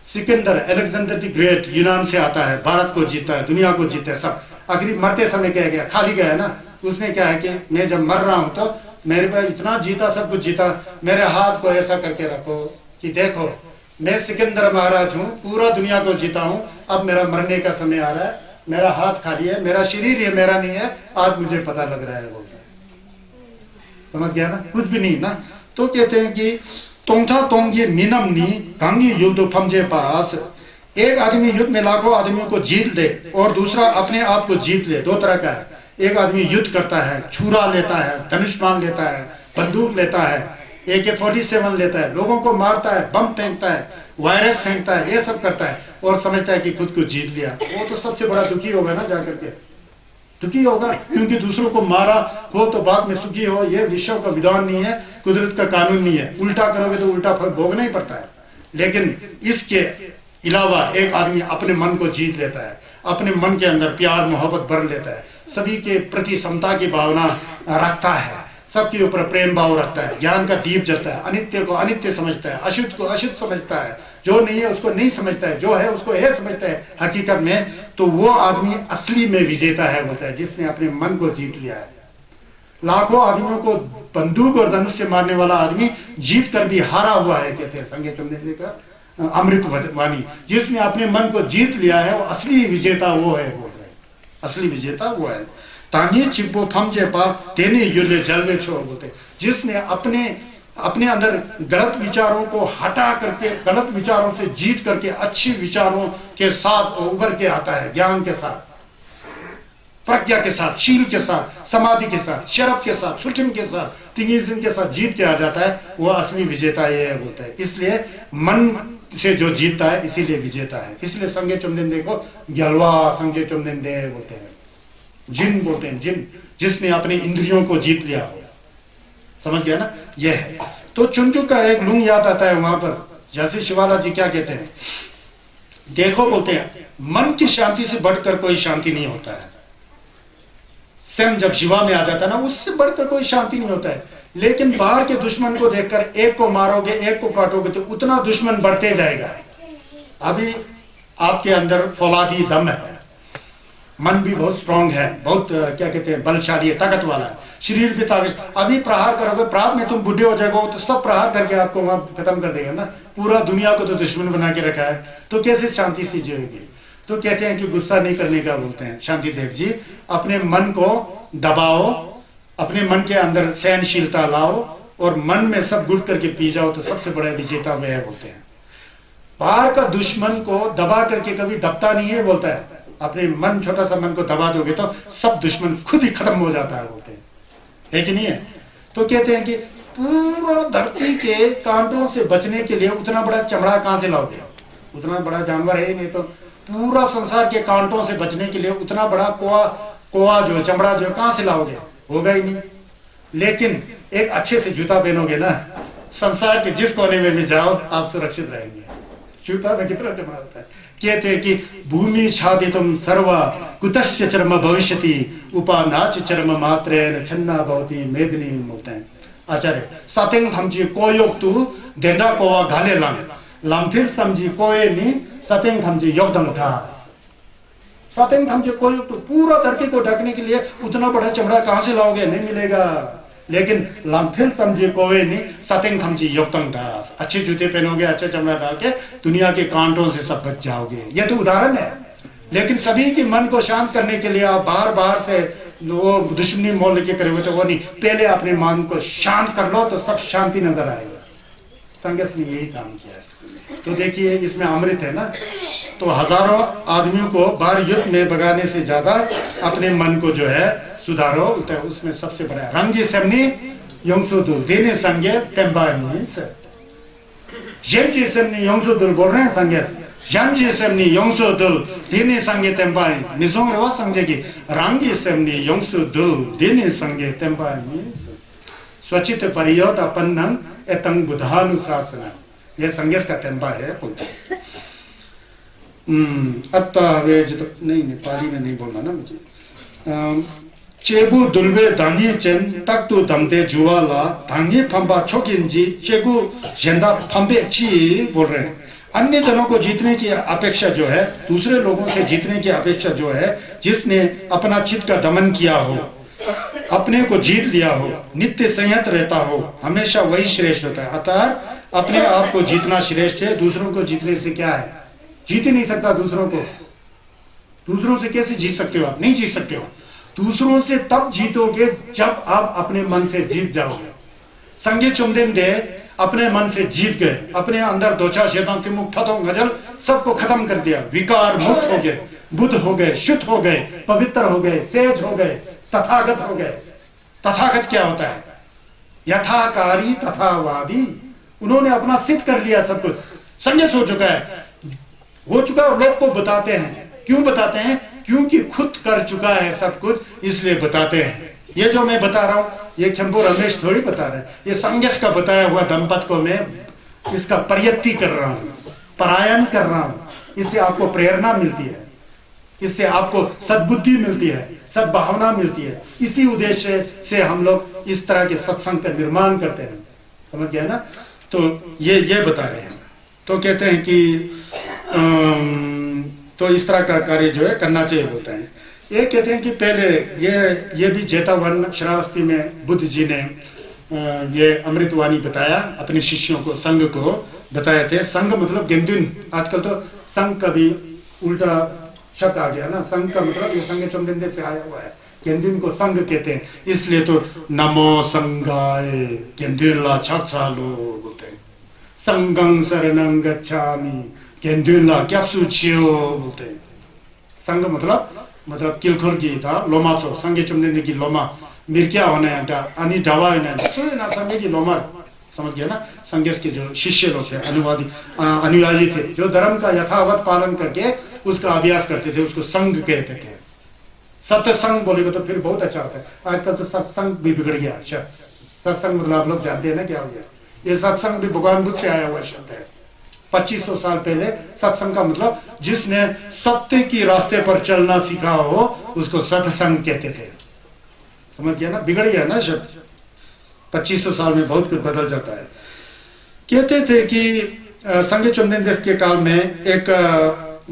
[SPEAKER 1] सिकंदर अलेक्जेंडर द ग्रेट यूनान से आता है, भारत को जीता है, दुनिया को जीता है सब। आखिरी मरते समय क्या गया, खाली गया ना। उसने क्या है कि मैं जब मर रहा हूं तो मेरे पास इतना जीता, सब कुछ जीता, मेरे हाथ को ऐसा करके रखो कि देखो मैं सिकंदर महाराज हूं, पूरा दुनिया को जीता हूं, अब मेरा मरने का समय आ रहा है, मेरा हाथ खाली है, मेरा शरीर ये मेरा नहीं है, आज मुझे पता लग रहा है बोलते हैं। समझ गया ना, कुछ भी नहीं ना। तो कहते हैं कि तोंगठा तोंगी मिनमनी गांगी युद्ध फमजे पास, एक आदमी युद्ध में लाखों आदमियों को जीत ले और दूसरा अपने आप को जीत ले। दो तरह का है, एक आदमी युद्ध करता है, छुरा लेता है, धनुष्मान लेता है, बंदूक लेता है, AK-47 लेता है, लोगों को मारता है, बम फेंकता है, वायरस फेंकता है, ये सब करता है और समझता है कि खुद को जीत लिया। वो तो सबसे बड़ा दुखी होगा ना, जाकर के दुखी होगा, क्योंकि दूसरों को मारा हो तो बाद में सुखी हो। ये विश्व का विधान नहीं है, कुदरत का कानून नहीं है। उल्टा करोगे तो उल्टा फल भोगना ही पड़ता है। लेकिन इसके अलावा एक आदमी अपने मन को जीत लेता है, अपने मन के अंदर प्यार मोहब्बत भर लेता है, सभी के प्रति समता की भावना रखता है, सबके ऊपर प्रेम भाव रखता है, ज्ञान का दीप जलता है, अनित्य को अनित्य समझता है, अशुद्ध को अशुद्ध समझता है, जो नहीं है उसको नहीं समझता है, जो है उसको है समझता है हकीकत में। तो वो आदमी असली में विजेता है बोलता है, जिसने अपने मन को जीत लिया है। लाखों आदमियों को बंदूक और धनुष से मारने वाला आदमी जीत कर भी हारा हुआ है, कहते हैं संगे चंदेल का अमृत वाणी। जिसने अपने मन को जीत लिया है वो असली विजेता वो है बोल रहे, असली विजेता वो है। तानी चिपो फमजे पा तेने युल्ले जलवे छो बोलते, जिसने अपने अंदर गलत विचारों को हटा करके, गलत विचारों से जीत करके अच्छी विचारों के साथ उभर के आता है, ज्ञान के साथ, प्रज्ञा के साथ, शील के साथ, समाधि के साथ, शरफ के साथ, सूक्ष्म के साथ, तिंगिज्म के साथ जीत के आ जाता है, वो असली विजेता ये होता है। इसलिए मन से जो जीतता है इसीलिए विजेता है। इसलिए संगे चुमदिन देखो, गलवा संगे चुमदिन दे बोलते हैं, जिन बोलते हैं, जिन जिसने अपने इंद्रियों को जीत लिया हो। समझ गया ना, यह है। तो चुनचुक का एक लुंग याद आता है वहां पर, जैसे शिवाला जी क्या कहते हैं, देखो बोलते हैं मन की शांति से बढ़कर कोई शांति नहीं होता है। स्वयं जब शिवा में आ जाता है ना, उससे बढ़कर कोई शांति नहीं होता है। लेकिन बाहर के दुश्मन को देखकर एक को मारोगे, एक को काटोगे तो उतना दुश्मन बढ़ते जाएगा। अभी आपके अंदर फौलादी दम है, मन भी बहुत स्ट्रांग है, बहुत क्या कहते हैं बलशाली है, ताकत वाला है, शरीर भी ताकत। अभी प्रहार करोगे, प्रात में तुम बुढ़े हो जाओगे तो सब प्रहार करके आपको वहां खत्म कर देगा ना। पूरा दुनिया को तो दुश्मन बना के रखा है, तो कैसे शांति से जिएगी। तो कहते हैं कि गुस्सा नहीं करने का बोलते हैं शांति देव जी, अपने मन को दबाओ, अपने मन के अंदर सहनशीलता लाओ और मन में सब गुड़ करके पी जाओ तो सबसे बड़ा विजेता वह है बोलते हैं। बाहर का दुश्मन को दबा करके कभी दबता नहीं है बोलता है, अपने मन छोटा सा मन को दबा दोगे तो सब दुश्मन खुद ही खत्म हो जाता है बोलते हैं, है कि नहीं है। तो कहते हैं कि पूरा धरती के कांटों से बचने के लिए उतना बड़ा चमड़ा कहां से लाओगे, उतना बड़ा जानवर है ही नहीं, तो पूरा संसार के कांटों से बचने के लिए उतना बड़ा कोआ जो चमड़ा जो कहां से लाओगे, होगा ही नहीं। लेकिन एक अच्छे से जूता पहनोगे ना, संसार के जिस कोने में भी जाओ आप सुरक्षित रहेंगे। जूता में कितना चमड़ा होता है। कहते हैं कि भूमि छादितुम सर्वा कुतश्च चर्म भविष्यति उपानाच चर्म मात्रेण छन्ना भवति मेदिनी बोलते हैं। आचार्य 사땡 탐지 꼬욕도 된다 꼬와 갈래랑 람필 탐지 꼬에니 사땡 탐지 역당타 사땡 탐지 꼬욕도 पूरा धरती को ढकने के लिए उतना बड़ा चमड़ा कहां से लाओगे नहीं मिलेगा लेकिन lamphil समझे कोवे नहीं सतेंग थमजी योक्तंग दास अच्छे जूते पहनोगे अच्छे चमड़ा डाल के दुनिया के कांटों से सब बच जाओगे ये तो उदाहरण है लेकिन सभी के मन को शांत करने के लिए आप बार-बार से वो दुश्मनी मोल लेके करे हुए तो वो नहीं पहले अपने मन को शांत कर लो तो सब शांति नजर आएगा संगस ने यही काम किया तो देखिए इसमें अमृत है ना तो हजारों आदमियों को बार युद्ध में भगाने से ज्यादा अपने मन को जो है सुधारो उसमें सबसे बड़ा रंगी सेमनी योंगसुदुल देने संगे टेम्बाइस यंजी सेमनी योंगसुदुल बोल रहे हैं संगे यंजी सेमनी योंगसुदुल देने संगे टेम्बाइ निजोंग रेवा संगे की रंगी सेमनी योंगसुदुल देने संगे टेम्बाइस स्वचित परियोद अपन्नं एतंग बुधानुशासन ये संगेस का टेम्बा है बोलते अत्ता वे जित नहीं पाली में नहीं बोलना ना मुझे चेबु दुलबे दांगी चेन तक तो दमते जुवाला दांगी फंबा छोकिंजी चेगु झंडा फंबे ची बोल रहे हैं अन्य जनों को जीतने की अपेक्षा जो है दूसरे लोगों से जीतने की अपेक्षा जो है जिसने अपना चित्त का दमन किया हो अपने को जीत लिया हो नित्य संयत रहता हो हमेशा वही श्रेष्ठ होता है अतः अपने आप को जीतना श्रेष्ठ है दूसरों को जीतने से क्या है जीत ही नहीं सकता दूसरों से कैसे जीत सकते हो आप नहीं जीत सकते हो दूसरों से तब जीतोगे जब आप अपने मन से जीत जाओगे संगे चुमदेन दे अपने मन से जीत गए अपने अंदर दोचा शेतों के मुक्त गजल सबको खत्म कर दिया विकार मुक्त हो गए बुद्ध हो गए शुद्ध हो गए पवित्र हो गए सेज हो गए तथागत हो गए तथागत क्या होता है यथाकारी तथावादी उन्होंने अपना सिद्ध कर लिया सब कुछ संन्यास हो चुका है हो चुका और लोग को बताते हैं क्यों बताते हैं क्योंकि खुद कर चुका है सब कुछ इसलिए बताते हैं ये जो मैं बता रहा हूं ये खेम्बू रमेश थोड़ी बता रहे हैं ये संन्यास का बताया हुआ दंपत को मैं इसका प्रयत्ति कर रहा हूं परायण कर रहा हूं इससे आपको प्रेरणा मिलती है इससे आपको सद्बुद्धि मिलती है सद्भावना मिलती है इसी उद्देश्य से हम लोग इस तरह के सत्संग का निर्माण करते हैं समझ गया ना तो ये बता रहे हैं तो कहते हैं कि तो इस तरह का कार्य जो है करना चाहिए होता है ये कहते हैं कि पहले ये भी जेतावन श्रावस्ती में बुद्ध जी ने ये अमृतवाणी बताया अपने शिष्यों को संघ को बताए थे संघ मतलब गेंदुन आजकल तो संघ का भी उल्टा शब्द आ गया ना संघ का मतलब ये संघ चमदंदे से आया हुआ है गेंदुन को संघ कहते हैं इसलिए तो नमो संघाय गेंदुला छालो बोलते हैं संगं शरणं गच्छामि गेंदुला क्याप्सुचियो बोलते हैं संघ मतलब किलखुर की था लोमा चो संघ चमदंदे की लोमा मिर्क्या होने अनि डावा होने सुने ना संघ की लोमा समझ गया ना संघर्ष के जो शिष्य लोग थे अनुयायी थे जो धर्म का यथावत पालन करके उसका अभ्यास करते थे उसको संघ कहते थे सत्संग बोलेगा तो फिर बहुत अच्छा होता है आजकल तो सत्संग भी बिगड़ गया सत्संग मतलब आप लोग जानते हैं ना क्या हो गया ये सत्संग भी भगवान बुद्ध से आया हुआ शब्द है 2500 साल पहले सत्संग का मतलब जिसने सत्य की रास्ते पर चलना सीखा हो उसको सत्संग कहते थे समझ गया ना बिगड़ गया ना शब्द 2500 साल में बहुत कुछ बदल जाता है कहते थे कि संघ चंदन देश के काल में एक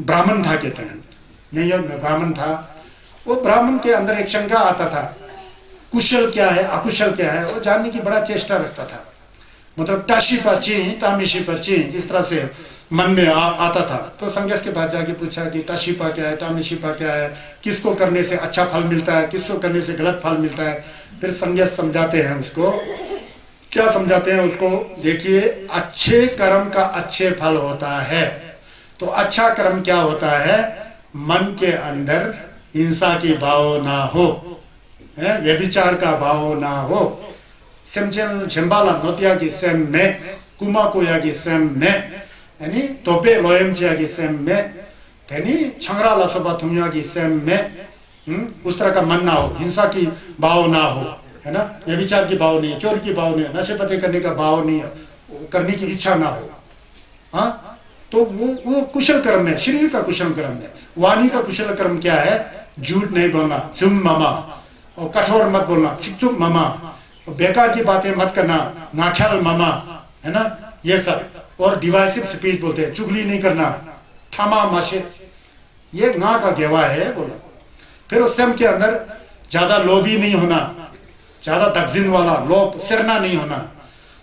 [SPEAKER 1] ब्राह्मण था कहते हैं न्यूयॉर्क में ब्राह्मण था वो ब्राह्मण के अंदर एक शंका आता था कुशल क्या है अकुशल क्या है वो जानने की बड़ा चेष्टा रखता था मतलब टाशी पाची तामिशी पाची इस तरह से मन में आता था तो संघर्ष के पास जाके पूछा कि टाशीपा क्या है टामिशीपा क्या है किसको करने से अच्छा फल मिलता है किसको करने से गलत फल मिलता है फिर संघर्ष समझाते हैं उसको क्या समझाते हैं उसको देखिए अच्छे कर्म का अच्छे फल होता है तो अच्छा कर्म क्या होता है मन के अंदर हिंसा की भाव ना हो व्यभिचार का भाव ना हो सेमचेल झंबाला नोतिया की सेम में कुमा कोया की सेम में यानी तोपे लोयमचिया की सेम में यानी छंगरा लसोबा थुमिया की सेम में उस तरह का मन ना हो हिंसा की भाव ना हो है ना व्यभिचार की भाव नहीं है चोर की भाव नहीं है नशे पते करने का भाव नहीं है करने की इच्छा ना हो हाँ तो वो कुशल कर्म है शरीर का कुशल कर्म है वाणी का कुशल कर्म क्या है झूठ नहीं बोलना चुम मामा और कठोर मत बोलना चित्तुम मामा बेकार की बातें मत करना, नाख्याल मामा, है ना, ये सब। और डिवाइसिव स्पीच बोलते हैं, चुगली नहीं करना, थामा माशे, ये ना का गेवा है बोला। फिर उस समय के अंदर ज्यादा लोभी नहीं होना, ज्यादा तकजीन वाला, लोभ सिरना नहीं होना,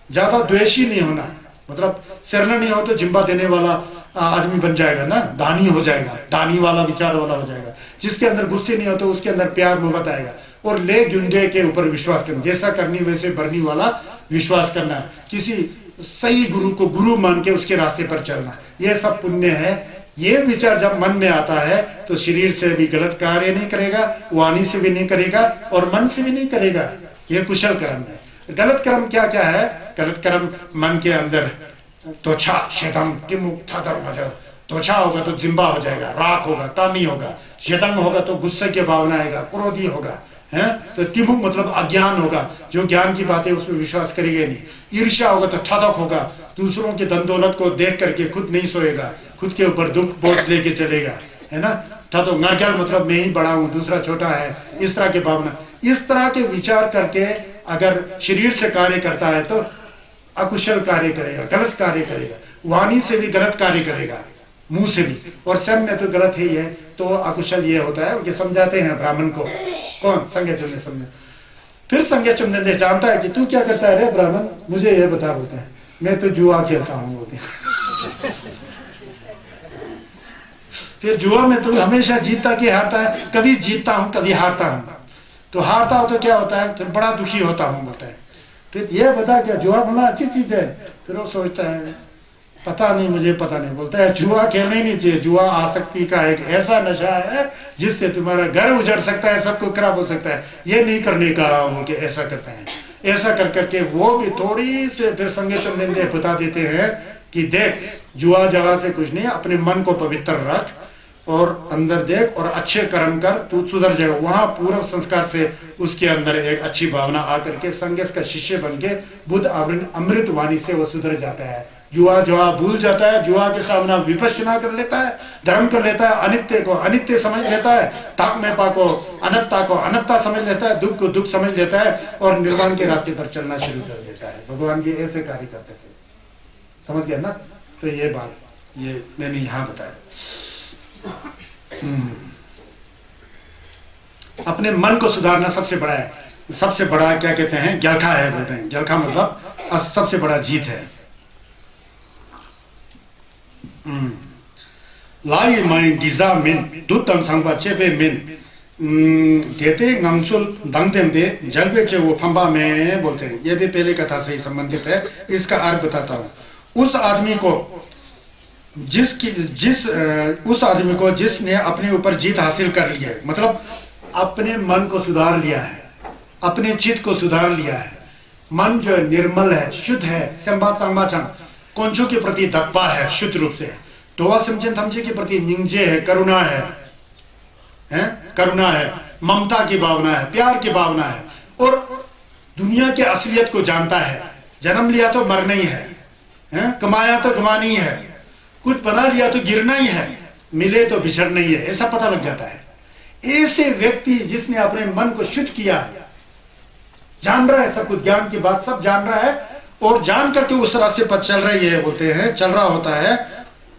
[SPEAKER 1] ज्यादा द्वेषी नहीं होना। मतलब सिरना नहीं हो तो जिम्बा देने वाला आदमी बन जाएगा ना, दानी हो जाएगा, दानी वाला विचार वाला हो जाएगा। जिसके अंदर गुस्से नहीं हो तो उसके अंदर प्यार मोहब्बत आएगा। और ले जुंडे के ऊपर विश्वास करना, जैसा करनी वैसे भरनी वाला विश्वास करना, किसी सही गुरु को गुरु मान के उसके रास्ते पर चलना, ये सब पुण्य है। ये विचार जब मन में आता है तो शरीर से भी गलत कार्य नहीं करेगा, वाणी से भी नहीं करेगा, और मन से भी नहीं करेगा। ये कुशल कर्म है। गलत कर्म क्या क्या है? गलत कर्म मन के अंदर त्वचा शेतम टिमुक त्वचा होगा तो जिम्बा हो जाएगा, राख होगा, कामी होगा, शेतम होगा तो गुस्से के भावना आएगा, क्रोधी होगा, है तो तिमुक मतलब अज्ञान होगा, जो ज्ञान की बातें उसमें विश्वास करेगा नहीं। ईर्ष्या होगा तो छदक होगा, दूसरों के धन दौलत को देख करके खुद नहीं सोएगा, खुद के ऊपर दुख बोझ लेके चलेगा, है ना। तो नरगल मतलब मैं ही बड़ा हूं, दूसरा छोटा है, इस तरह के भावना। इस तरह के विचार करके अगर शरीर से कार्य करता है तो अकुशल कार्य करेगा, गलत कार्य करेगा, वाणी से भी गलत कार्य करेगा, मुंह से भी, और सब में तो गलत ही है। तो अकुशल ये होता है। उनके समझाते हैं ब्राह्मण को, कौन? संज्ञा चुनने समझे। फिर संज्ञा चुनने जानता है कि तू क्या करता है रे ब्राह्मण, मुझे ये बता, बोलते हैं मैं तो जुआ खेलता हूं, बोलते हैं। फिर जुआ में तू हमेशा जीतता कि हारता है? कभी जीतता हूं कभी हारता हूं। तो हारता हो तो क्या होता है? फिर बड़ा दुखी होता हूं, बोलता है। फिर ये बता क्या जुआ खेलना अच्छी चीज है? फिर वो सोचता है पता नहीं, मुझे पता नहीं, बोलता है जुआ खेलना ही नहीं चाहिए। जुआ आसक्ति का एक ऐसा नशा है जिससे तुम्हारा घर उजड़ सकता है, सबको खराब हो सकता है, ये नहीं करने का। उनके ऐसा करते हैं, ऐसा कर करके वो भी थोड़ी से फिर संगे चंदे बता देते हैं कि देख जुआ जगह से कुछ नहीं, अपने मन को पवित्र रख और अंदर देख और अच्छे कर्म कर, तू सुधर जाएगा। वहां पूर्व संस्कार से उसके अंदर एक अच्छी भावना आकर के संगेश का शिष्य बन के बुद्ध अमृत वाणी से वो सुधर जाता है। जुआ भूल जाता है, जुआ के सामना विपश्यना कर लेता है, धर्म कर लेता है, अनित्य को अनित्य समझ लेता है, ताकमेपा को अनत्ता समझ लेता है, दुख को दुख समझ लेता है और निर्वाण के रास्ते पर चलना शुरू कर देता है। भगवान जी ऐसे कार्य करते थे, समझ गया ना। तो ये बात ये मैंने यहाँ बताया। अपने मन को सुधारना सबसे बड़ा है, सबसे बड़ा क्या कहते हैं, ग्यालखा है बोल रहे हैं। ग्यालखा मतलब सबसे बड़ा जीत है। लाई माइन डिजा मिन दूतम संगबा चेबे मिन देते गंगसुल दंगदेम पे जलबे चे वो फंबा में बोलते हैं। ये भी पहले कथा से ही संबंधित है, इसका अर्थ बताता हूं। उस आदमी को जिसने अपने ऊपर जीत हासिल कर ली है, मतलब अपने मन को सुधार लिया है, अपने चित्त को सुधार लिया है, मन जो है निर्मल है, शुद्ध है, कौनचों के प्रति दत्पा है, शुद्ध रूप से, टोवा सिमचन थमचे के प्रति निंजे है, करुणा है, करुणा है, ममता की भावना है, प्यार की भावना है, और दुनिया के असलियत को जानता है। जन्म लिया तो मरना ही है, कमाया तो कमाना ही है, कुछ बना लिया तो गिरना ही है, मिले तो बिछड़ना ही है, ऐसा पता लग जाता है। ऐसे व्यक्ति जिसने अपने मन को शुद्ध किया है, जान रहा है सब कुछ, ज्ञान की बात सब जान रहा है और जान करके उस रास्ते पर चल रही है, बोलते हैं चल रहा होता है,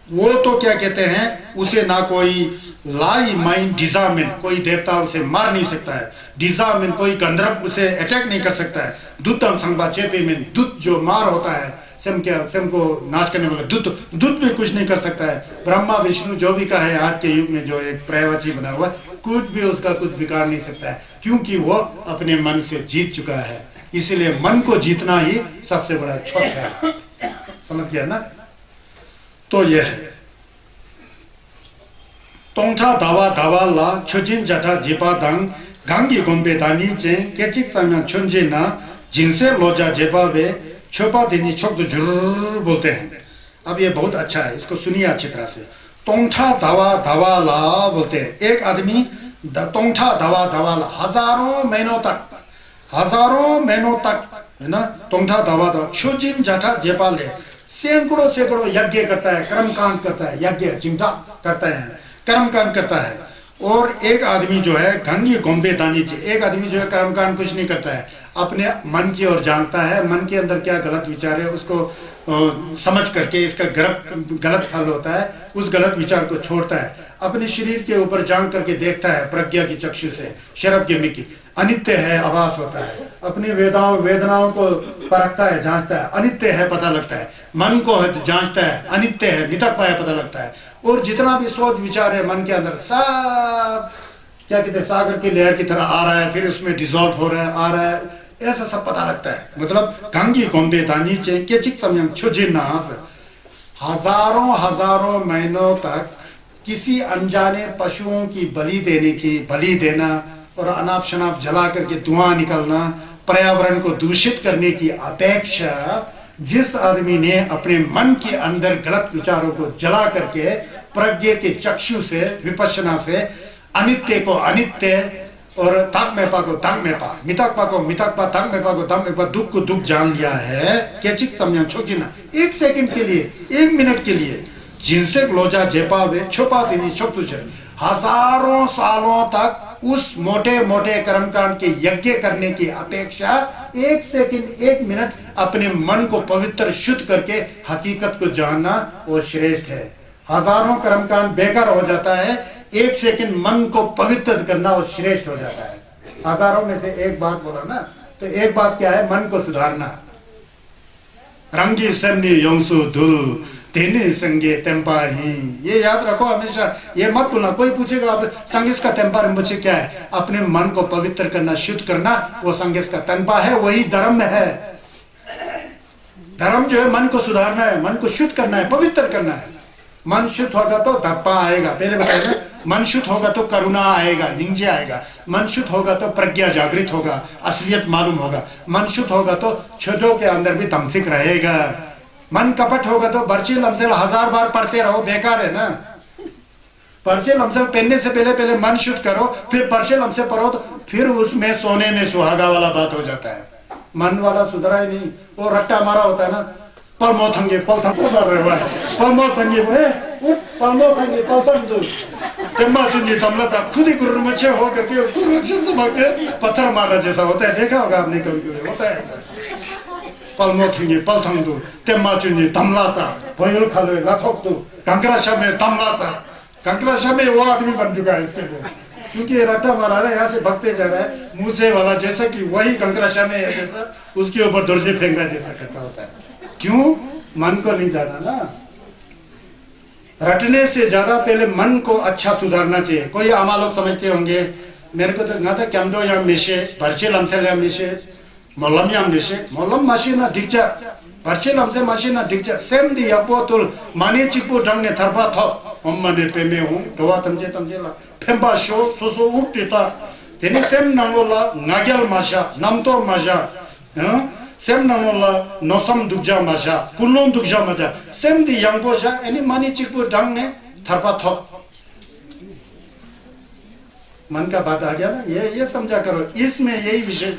[SPEAKER 1] वो तो क्या कहते हैं, उसे ना कोई लाई माइन डिजामिन, कोई देवता उसे मार नहीं सकता है, डिजामिन कोई गंधर्व उसे अटैक नहीं कर सकता है, दूतम संगबा चेपे में दूत जो मार होता है, स्वयं को नाश करने वाला दूत भी कुछ नहीं कर सकता है। ब्रह्मा विष्णु जो भी का है आज के युग में जो एक पर्यायवाची बना हुआ, कुछ भी उसका कुछ बिगाड़ नहीं सकता है, क्योंकि वो अपने मन से जीत चुका है। इसीलिए मन को जीतना ही सबसे बड़ा छुप है, समझ गया ना। तो यह है तोंठा दावा ला छुजिन जटा जेपा दंग गांगी गोंबे दानी चे केचिक सामने छुंजे ना जिनसे लोजा जेपा वे छोपा देनी छोक तो जरूर बोलते हैं। अब ये बहुत अच्छा है, इसको सुनिए अच्छी तरह से। तोंठा दावा ला बोलते हैं। एक आदमी तोंठा दावा ला हजारों महीनों तक है ना, तोंठा दावा छुजिन जटा जेपा ले सैकड़ों यज्ञ करता है, कर्मकांड करता है, यज्ञ चिंता करता है, कर्मकांड करता है। और एक आदमी जो है गंगी गोंबे दानी चे, एक आदमी जो है कर्मकांड कुछ नहीं करता है, अपने मन की ओर जानता है, मन के अंदर क्या गलत विचार है उसको समझ करके इसका गलत फल होता है, उस गलत विचार को छोड़ता है, अपने शरीर के ऊपर जांच करके देखता है प्रज्ञा की चक्षु से, शरभ के मिकी, अनित्य है आभास होता है, अपनी वेदनाओं को परखता है, जांचता है, अनित्य है पता लगता है, मन को जांचता है, अनित्य है मितक पाया पता लगता है, और जितना भी सोच विचार है मन के अंदर सब क्या कहते हैं सागर की लहर की तरह आ रहा है, फिर उसमें डिजॉल्व हो रहा है, आ रहा है, ऐसा सब पता लगता है। मतलब गंगी गोंबे दानी के चिक समयम छुजी नास, हजारों महीनों तक किसी अनजाने पशुओं की बलि देना और अनाप शनाप जला करके धुआं निकलना, पर्यावरण को दूषित करने की अपेक्षा जिस आदमी ने अपने मन के अंदर गलत विचारों को जला करके प्रज्ञा के चक्षु से, विपश्यना से अनित्य को अनित्य और तंग में पा को तंग में पा, मितक पा को मितक पा, तंग में पा को तंग में पा, दुख को दुख जान लिया है, केचिक समयम छोकिना, एक सेकंड के लिए, एक मिनट के लिए जिनसे लोजा जेपा वे छुपा देनी छुप तुझे, हजारों सालों तक उस मोटे मोटे कर्मकांड के यज्ञ करने की अपेक्षा एक सेकंड, एक मिनट अपने मन को पवित्र शुद्ध करके हकीकत को जानना वो श्रेष्ठ है। हजारों कर्मकांड बेकार हो जाता है, एक सेकंड मन को पवित्र करना वो श्रेष्ठ हो जाता है। हजारों में से एक बात बोला ना, तो एक बात क्या है, मन को सुधारना। रंगी सन्नी योंसु धुल तेने संगे तेंपा ही, ये याद रखो हमेशा, ये मत भूलना। कोई पूछेगा आप संगीत का तेंपा मुझे क्या है, अपने मन को पवित्र करना, शुद्ध करना, वो संगीत का तेंपा है, वही धर्म है। धर्म जो है मन को सुधारना है, मन को शुद्ध करना है, पवित्र करना है। मन शुद्ध होगा तो धप्पा आएगा, पहले बताया ना, मन शुद्ध होगा तो करुणा आएगा, निंजे आएगा, मन शुद्ध होगा तो प्रज्ञा जागृत होगा, असलियत मालूम होगा, मन शुद्ध होगा तो छोटों के अंदर भी तमसिक रहेगा। मन कपट होगा तो बर्ची लमसेल 1000 बार पढ़ते रहो, बेकार है ना। पर्चे लमसे पहनने से पहले मन शुद्ध करो, फिर पर्चे लमसे पढ़ो, तो फिर उसमें सोने में सुहागा वाला बात हो जाता है। मन वाला सुधरा ही नहीं, वो रट्टा मारा होता है ना, पलमोथंगे पलथंग मार रहे हैं, पलमोथंगे पलमोथंगे पलथंग तेम्मा चुन्नी तमलता, खुद ही गुरु मच्छे हो करके पत्थर मारा जैसा होता है, देखा होगा आपने कभी, होता है ऐसा। पलमोथंगे पलथंग दो तेम्मा चुन्नी तमलाता, भोयल खालो लाथोक दो, कंकराशा में तमलाता, कंकराशा में वो आदमी बन चुका है इसके लिए, क्योंकि रट्टा मारा है, यहाँ से भगते जा रहा है, मुंह से वाला जैसा कि वही कंकराशा में है जैसा, उसके ऊपर दर्जे फेंक रहा जैसा करता होता है। क्यों? मन को नहीं जाना ना। रटने से ज्यादा पहले मन को अच्छा सुधारना चाहिए। कोई आमा लोग समझते होंगे, मेरे को तो ना था कैमडो या मिशे भरचे लमसे या मिशे मोलम या मिशे मोलम माशी ना डिक्चा भरचे लमसे माशी ना डिक्चा सेम दी अपो तुल माने चिपो ढंग ने थरपा थो हम मने पे में हूं दोवा तमजे ला फेंबा शो सोसो उठता तेने सेम नंगोला नागल माशा नमतो माशा सेम नंगोला नोसम दुग्जा माशा कुलों दुग्जा माशा सेम दी यंगपोशा एनी माने चिपो ढंग ने थरपा थो। मन का बात आ गया ना, ये समझा करो, इसमें यही विषय,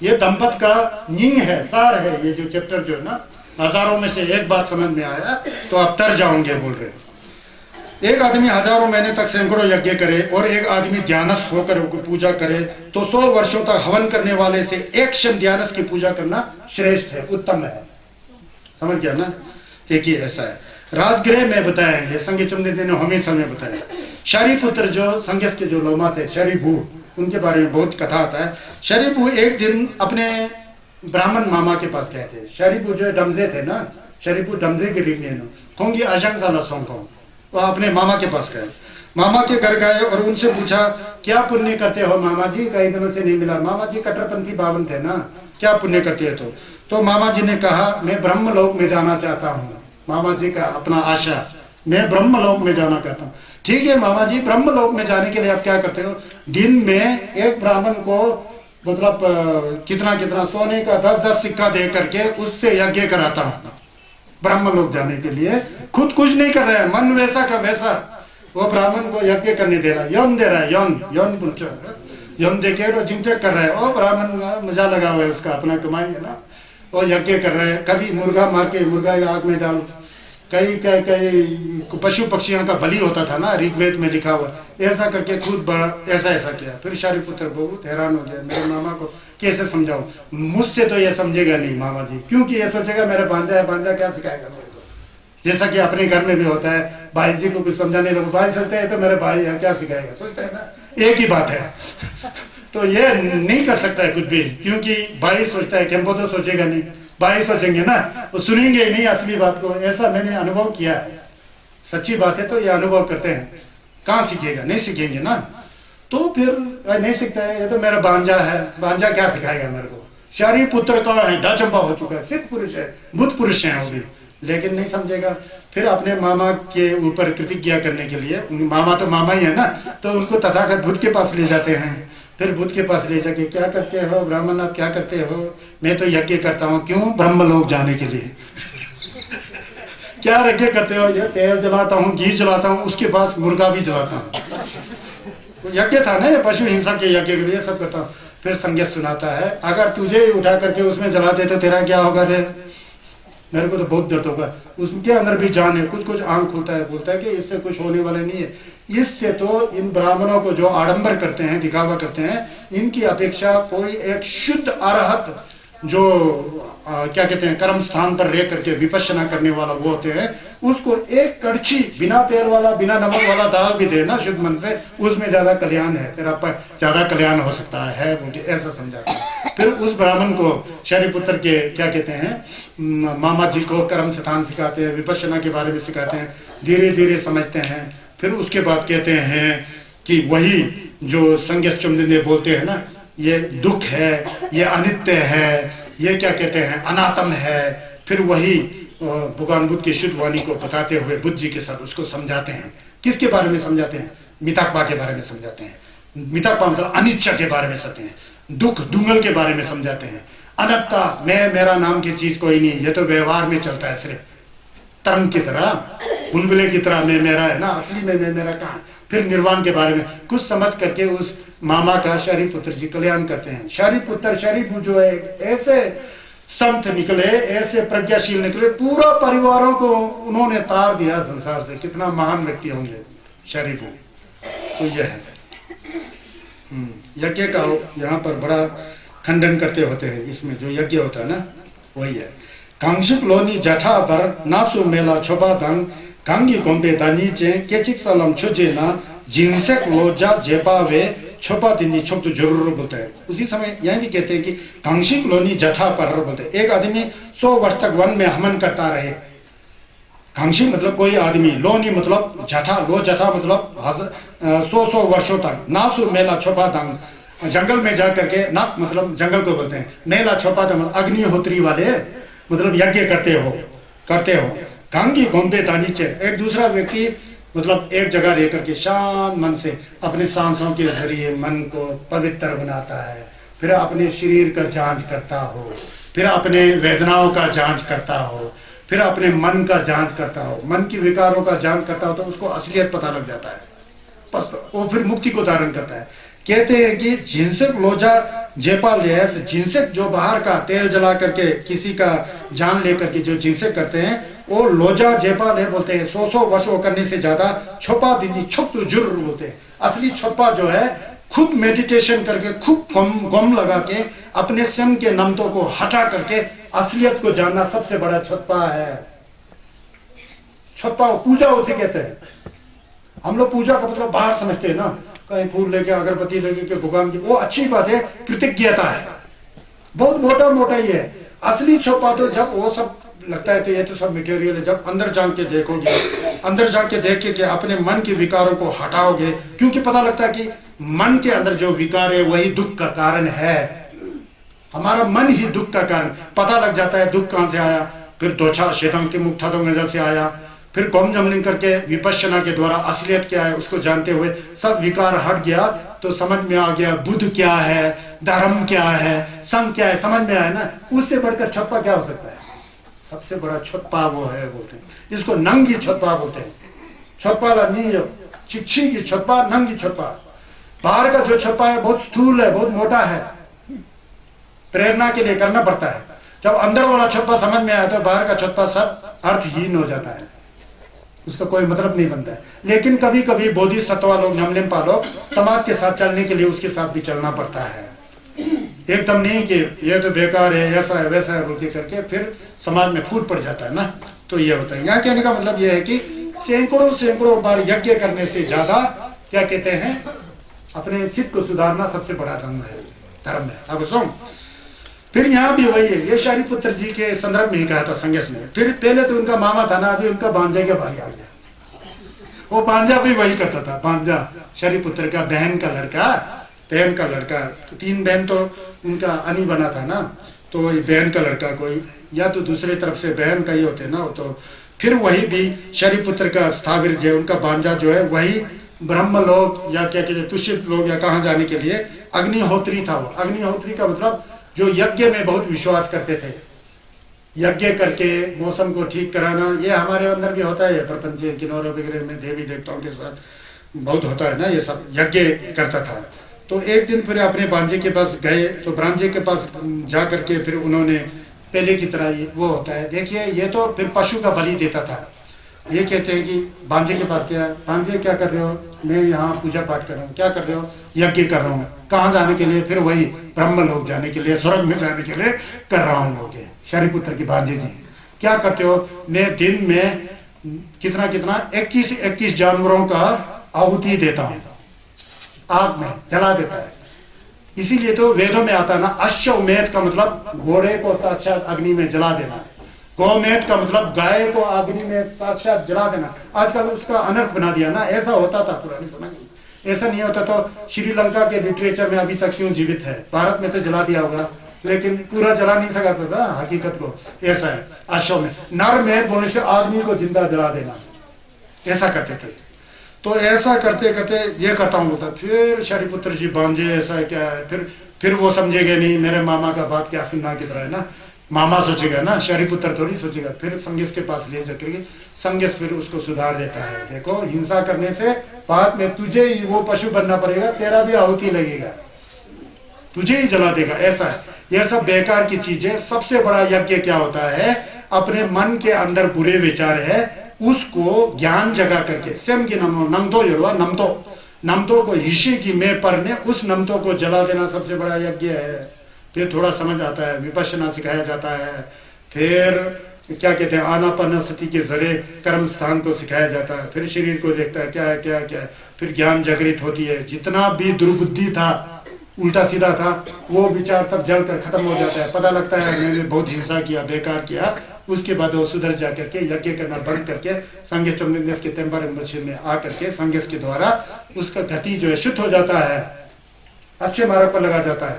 [SPEAKER 1] ये दंपत का निंग है, सार है, ये जो चैप्टर जो है ना, हजारों में से एक बात समझ में आया तो आप तर जाओगे बोल रहे। एक आदमी हजारों महीने तक सैकड़ों यज्ञ करे और एक आदमी ध्यानस्थ होकर पूजा करे तो 100 वर्षों तक हवन करने वाले से एक क्षण ध्यानस्थ की पूजा करना श्रेष्ठ है, उत्तम है। समझ गया ना? देखिए ऐसा है, राजगृह में बताएंगे, संगे चुमने ने हमेशा में बताया। शरीपुत्र जो संगेश के जो लोमा थे, शरीभू, उनके बारे में बहुत कथा आता है। शरीभू एक दिन अपने ब्राह्मण मामा के पास गए थे। शरीभू जो डमजे थे ना, शरीभू डमजे के रीढ़ खोंगी अशंसा सोंको, वो अपने मामा के पास गए। मामा के घर गए और उनसे पूछा क्या पुण्य करते हो मामा जी, कई दिनों से नहीं मिला। मामा जी कट्टरपंथी बावन थे ना, क्या पुण्य करते हो? तो मामा जी ने कहा मैं ब्रह्मलोक में जाना चाहता हूँ। मामा जी का अपना आशा, मैं ब्रह्मलोक में जाना चाहता हूँ। ठीक है मामा जी, ब्रह्मलोक में जाने के लिए आप क्या करते हो? दिन में एक ब्राह्मण को मतलब कितना कितना सोने का 10-10 सिक्का दे करके उससे यज्ञ कराता हूँ ब्रह्मलोक जाने के लिए। खुद कुछ नहीं कर रहा है, मन वैसा का वैसा वो ब्राह्मण को यज्ञ करने दे रहा है, यौन दे रहा है, यौन यौन दे के जिंते कर रहा है। वो ब्राह्मण मजा लगा हुआ है, उसका अपना कमाई है ना, वो यज्ञ कर रहे हैं। कभी मुर्गा मार के मुर्गा आग में डाल, कई पशु पक्षियों का बलि होता था ना, ऋग्वेद में लिखा हुआ। ऐसा करके खुद ऐसा किया। फिर शरीपुत्र बहुत हैरान हो गया, मेरे मामा को कैसे समझाऊं? मुझसे तो ये समझेगा नहीं मामा जी, क्योंकि ये सोचेगा मेरा भांजा है, भांजा क्या सिखाएगा मेरे को। जैसा कि अपने घर में भी होता है, भाई जी को कुछ समझाने लगो, भाई सोचते हैं तो मेरे भाई है, क्या सिखाएगा, सोचते हैं ना, एक ही बात है। तो ये नहीं कर सकता है कुछ भी, क्योंकि भाई सोचता है, कैंपो तो सोचेगा नहीं, भाई सोचेंगे ना, वो सुनेंगे नहीं असली बात को। ऐसा मैंने अनुभव किया है, सच्ची बात है। तो ये अनुभव करते हैं, कहाँ सीखेगा, नहीं सीखेंगे ना। तो फिर नहीं सीखता है, ये तो मेरा भांजा है, भांजा क्या सिखाएगा मेरे को। शारी पुत्र तो है, डाचंपा हो चुका है, सिद्ध पुरुष है, बुद्ध पुरुष है वो भी, लेकिन नहीं समझेगा। फिर अपने मामा के ऊपर प्रतिज्ञा करने के लिए, मामा तो मामा ही है ना, तो उनको तथागत बुद्ध के पास ले जाते हैं। फिर बुद्ध के पास ले जाके, क्या करते हो ब्राह्मण, आप क्या करते हो? मैं तो यज्ञ करता हूँ। क्यों? ब्रह्म लोक जाने के लिए। क्या यज्ञ करते हो? ये तेल जलाता हूँ, घी जलाता हूँ, उसके बाद मुर्गा भी जलाता हूँ। यज्ञ था ना ये, पशु हिंसा के यज्ञ के लिए सब करता हूँ। फिर संज्ञा सुनाता है, अगर तुझे उठा करके उसमें जला दे तो तेरा क्या होगा रे? मेरे को तो बहुत दर्द होगा। उसके अंदर भी जान है, कुछ कुछ आंख खुलता है, बोलता है कि इससे कुछ होने वाला नहीं है। इससे तो इन ब्राह्मणों को जो आडंबर करते हैं, दिखावा करते हैं, इनकी अपेक्षा कोई एक शुद्ध अरहत जो क्या कहते हैं, कर्म स्थान पर रह करके विपश्यना करने वाला वो होते हैं, उसको एक कड़छी बिना तेल वाला, बिना नमक वाला दाल भी देना शुद्ध मन से, उसमें ज्यादा कल्याण है, तेरा ज्यादा कल्याण हो सकता है, मुझे ऐसा समझाते हैं। फिर उस ब्राह्मण को शरीपुत्र के क्या कहते हैं, मामा जी को कर्म स्थान सिखाते हैं, विपश्यना के बारे में सिखाते हैं, धीरे धीरे समझते हैं। फिर उसके बाद कहते हैं कि वही जो संज्ञा चुम्बन बोलते हैं ना, ये दुख है, ये अनित्य है, ये क्या कहते हैं, अनात्म है। फिर वही भगवान बुद्ध की शुद्ध वाणी को बताते हुए बुद्ध जी के साथ उसको समझाते हैं। किसके बारे में समझाते हैं? मिताकपा के बारे में समझाते हैं। मिताकपा मतलब अनिच्चा के बारे में समझाते हैं, दुख दुंगल के बारे में समझाते हैं, अनत्ता, मैं मेरा नाम की चीज कोई नहीं, ये तो व्यवहार में चलता है सिर्फ, तरंग की तरह, बुलबुले की तरह मैं मेरा है ना, असली में मैं मेरा कहाँ। फिर निर्वाण के बारे में कुछ समझ करके उस मामा का शरीपुत्र जी कल्याण करते हैं। शरीपुत्र शरीपु जो है ऐसे संत निकले, ऐसे प्रज्ञाशील निकले, पूरा परिवारों को उन्होंने तार दिया संसार से। कितना महान व्यक्ति होंगे शरीपु। तो यह है यज्ञ का यहाँ पर बड़ा खंडन करते होते हैं। इसमें जो यज्ञ होता है ना वही है। कांशिक लोनी जठा पर नासु मेला छोपा दंग कांगी गोंबे दानी चे केचिक सलम छुजे ना जिनसेक लोजा जेपावे छोपा दिनी छोप तो जरूर बोलते हैं। उसी समय यह भी कहते हैं कि कांशिक लोनी जठा पर बोलते हैं। एक आदमी 100 वर्ष तक वन में हवन करता रहे। कांशी मतलब कोई आदमी, लोनी मतलब जठा, लो जठा मतलब 100 वर्षों तक, नासु मेला छोपा दंग जंगल में जा करके, नाक मतलब जंगल को बोलते हैं, मेला छोपा दंग अग्निहोत्री वाले मतलब यज्ञ करते हो। कांगी गोंबे दानी चे, एक दूसरा व्यक्ति मतलब एक जगह रह करके शांत मन से अपने सांसों के जरिए मन को पवित्र बनाता है। फिर अपने शरीर का जांच करता हो, फिर अपने वेदनाओं का जांच करता हो, फिर अपने मन का जांच करता हो, मन की विकारों का जांच करता हो, तो उसको असलियत पता लग जाता है, बस वो फिर मुक्ति को धारण करता है। कहते हैं कि जिनसेक लोजा जेपा लेस, जिनसेक जो बाहर का तेल जला करके किसी का जान लेकर के जो जिनसेक करते हैं वो लोजा जेपा ले बोलते हैं। 100 वर्ष वो करने से ज्यादा छोपा दिनी छुप तो जरूर बोलते हैं। असली छोपा जो है खुद मेडिटेशन करके, खूब गम लगा के, अपने स्वयं के नमतों को हटा करके असलियत को जानना सबसे बड़ा छुपा है। छुपा पूजा उसे कहते हैं। हम लोग पूजा का मतलब बाहर समझते हैं ना, कहीं फूल लेके अगरबत्ती लेके के भगवान की, वो अच्छी बात है, कृतज्ञता है, बहुत मोटा मोटा ही है। असली छुपा तो जब वो सब लगता है तो ये तो सब मटेरियल है, जब अंदर जान के देखोगे, अंदर जान के देख के अपने मन के विकारों को हटाओगे, क्योंकि पता लगता है कि मन के अंदर जो विकार है वही दुख का कारण है। हमारा मन ही दुख का कारण, पता लग जाता है दुख कहां से आया। फिर दोछा शेतंग मुक्ता नजर से आया, फिर कौम जमलिंग करके विपश्यना के द्वारा असलियत क्या है उसको जानते हुए सब विकार हट गया, तो समझ में आ गया बुद्ध क्या है, धर्म क्या है, संघ क्या है, समझ में आया ना। उससे बढ़कर छप्पा क्या हो सकता है? सबसे बड़ा छप्पा वो है, बोलते हैं इसको नंगी छप्पा बोलते हैं। छप्पा नहीं, चिच्छी की छप्पा, नंगी छप्पा। बाहर का जो छप्पा है बहुत स्थूल है, बहुत मोटा है, प्रेरणा के लिए करना पड़ता है। जब अंदर वाला छप्पा समझ में आया तो बाहर का छप्पा सब अर्थहीन हो जाता है, उसका कोई मतलब नहीं बनता है। लेकिन कभी कभी बोधिसत्वा लोग, नमलिम्पा लोग समाज के साथ चलने के लिए उसके साथ भी चलना पड़ता है। एकदम नहीं कि ये तो बेकार है, ऐसा है वैसा है बोल के करके फिर समाज में फूट पड़ जाता है ना। तो ये होता है। यहाँ कहने का मतलब ये है कि सैकड़ों सैकड़ों बार यज्ञ करने से ज्यादा क्या कहते हैं, अपने चित्त को सुधारना सबसे बड़ा धर्म है। अब सुन, फिर यहाँ भी वही है, ये शरीपुत्र जी के संदर्भ में ही कहा था संगेश ने। फिर पहले तो उनका मामा था ना, अभी उनका भांजा के बारी आ गया। वो भांजा भी वही करता था, भांजा शरीपुत्र का बहन का लड़का, तो 3 बहन तो उनका अनी बना था ना, तो वही बहन का लड़का कोई या तो दूसरे तरफ से बहन का ही होते ना, तो फिर वही भी शरीपुत्र का स्थावर जो उनका भांजा जो है वही ब्रह्मलोक या क्या कहते तुषित लोग या कहाँ जाने के लिए अग्निहोत्री था। वो अग्निहोत्री का मतलब जो यज्ञ में बहुत विश्वास करते थे, यज्ञ करके मौसम को ठीक कराना। ये हमारे अंदर भी होता है, प्रपंच किन्नौर वगैरह में देवी देवताओं के साथ बहुत होता है ना, ये सब यज्ञ करता था। तो एक दिन फिर अपने भांजे के पास गए, तो भांजे के पास जा करके फिर उन्होंने पहले की तरह वो होता है, देखिए ये तो फिर पशु का बलि देता था। ये कहते हैं कि भांजे के पास गया, भांजे क्या कर रहे हो? मैं यहाँ पूजा पाठ कर रहा हूँ। क्या कर रहे हो? यज्ञ कर रहा हूँ। कहाँ जाने के लिए? फिर वही ब्रह्म लोक जाने के लिए, स्वर्ग में जाने के लिए कर रहा हूँ। लोग शरीपुत्र की भांजे जी क्या करते हो? मैं दिन में कितना 21 जानवरों का आहुति देता हूँ, आग में जला देता है। इसीलिए तो वेदों में आता है ना, अश्वमेध का मतलब घोड़े को साक्षात अग्नि में जला देना, गोमेध का मतलब गाय को अग्नि में साक्षात जला देना। आजकल उसका अनर्थ बना दिया ना, ऐसा होता था पुराने समय में, ऐसा नहीं होता। तो श्रीलंका के लिटरेचर में अभी तक क्यों जीवित है? भारत में तो जला दिया होगा, लेकिन पूरा जला नहीं सका था हकीकत को। ऐसा है अश्वमेध, नरमेध बोलने से आदमी को जिंदा जला देना, ऐसा करते थे। तो ऐसा करते करते ये करता हूँ बोलता। फिर शरीपुत्र जी भांजे ऐसा है क्या है, फिर वो समझेगा नहीं, मेरे मामा का बात क्या सुनना की तरह है ना, मामा सोचेगा ना, शरीपुत्र थोड़ी सोचेगा। फिर संगेश के पास ले जाकर के संगेश फिर उसको सुधार देता है। देखो हिंसा करने से बाद में तुझे ही वो पशु बनना पड़ेगा, तेरा भी आहुति लगेगा, तुझे ही जला देगा। ऐसा है, यह सब बेकार की चीजें। सबसे बड़ा यज्ञ क्या होता है? अपने मन के अंदर बुरे विचार है उसको ज्ञान जगा करके, सेम की नमतो युवा नमतो को हिशी की मैं परने, उस नमतो को जला देना सबसे बड़ा यज्ञ है। फिर थोड़ा समझ आता है, विपश्यना सिखाया जाता है। फिर क्या कहते हैं, आनापानसति के जरिए कर्म स्थान को सिखाया जाता है। फिर शरीर को देखता है क्या है क्या है क्या है। फिर ज्ञान जागृत होती है। जितना भी दुर्बुद्धि था, उल्टा सीधा था, वो विचार सब जल कर खत्म हो जाता है। पता लगता है मैंने बहुत हिंसा किया, बेकार किया। उसके बाद वो सुधर जा करके यज्ञ करना बंद करके संगेश के टेम्पर में आकर के संगेश के द्वारा उसका गति जो है शुद्ध हो जाता है, अच्छे मार्ग पर लगा जाता है।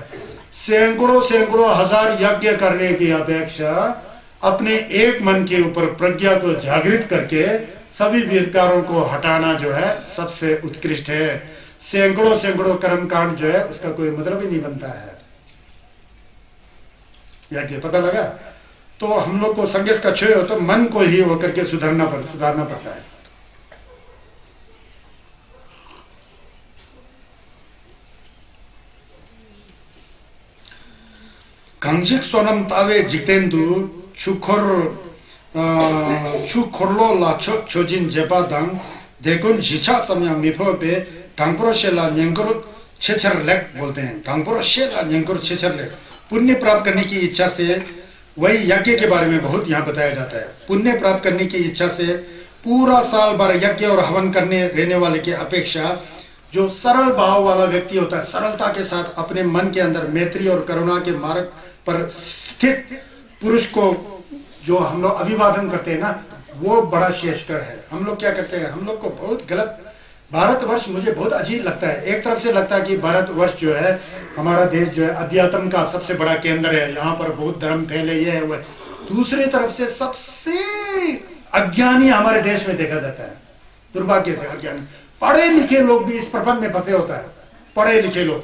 [SPEAKER 1] सैकड़ों हजार यज्ञ करने की अपेक्षा अपने एक मन के ऊपर प्रज्ञा को जागृत करके सभी विकारों को हटाना जो है सबसे उत्कृष्ट है। सैकड़ों कर्मकांड जो है उसका कोई मतलब ही नहीं बनता है। यज्ञ पता लगा? तो हम लोग को संगेश का क्षय हो तो मन को ही होकर के सुधारना पड़ता है। 강직 소남 따웨 직된두 추코르로 라척 조진 제바당 대군 지차 तमया मिफोबे टांगपुर शेला न्यंकुर छेछर लेक बोलते हैं। टांगपुर शेला न्यंकुर छेछर लेक। पुण्य प्राप्त करने की इच्छा से, वही यज्ञ के बारे में बहुत यहाँ बताया जाता है। पुण्य प्राप्त करने की इच्छा से पूरा साल भर यज्ञ और हवन करने रहने वाले की अपेक्षा जो सरल भाव वाला व्यक्ति होता है, सरलता के साथ अपने मन के अंदर मैत्री और करुणा के मार्ग पर स्थित पुरुष को जो हम लोग अभिवादन करते हैं ना, वो बड़ा श्रेष्ठकर है। हम लोग क्या करते हैं, हम लोग को बहुत गलत, भारतवर्ष मुझे बहुत अजीब लगता है। एक तरफ से लगता है कि भारतवर्ष जो है, हमारा देश जो है अध्यात्म का सबसे बड़ा केंद्र है, यहाँ पर बहुत धर्म फैले, ये है वो है। दूसरी तरफ से सबसे अज्ञानी हमारे देश में देखा जाता है, दुर्भाग्य से अज्ञानी। पढ़े लिखे लोग भी इस प्रपंच में फंसे होता है। पढ़े लिखे लोग,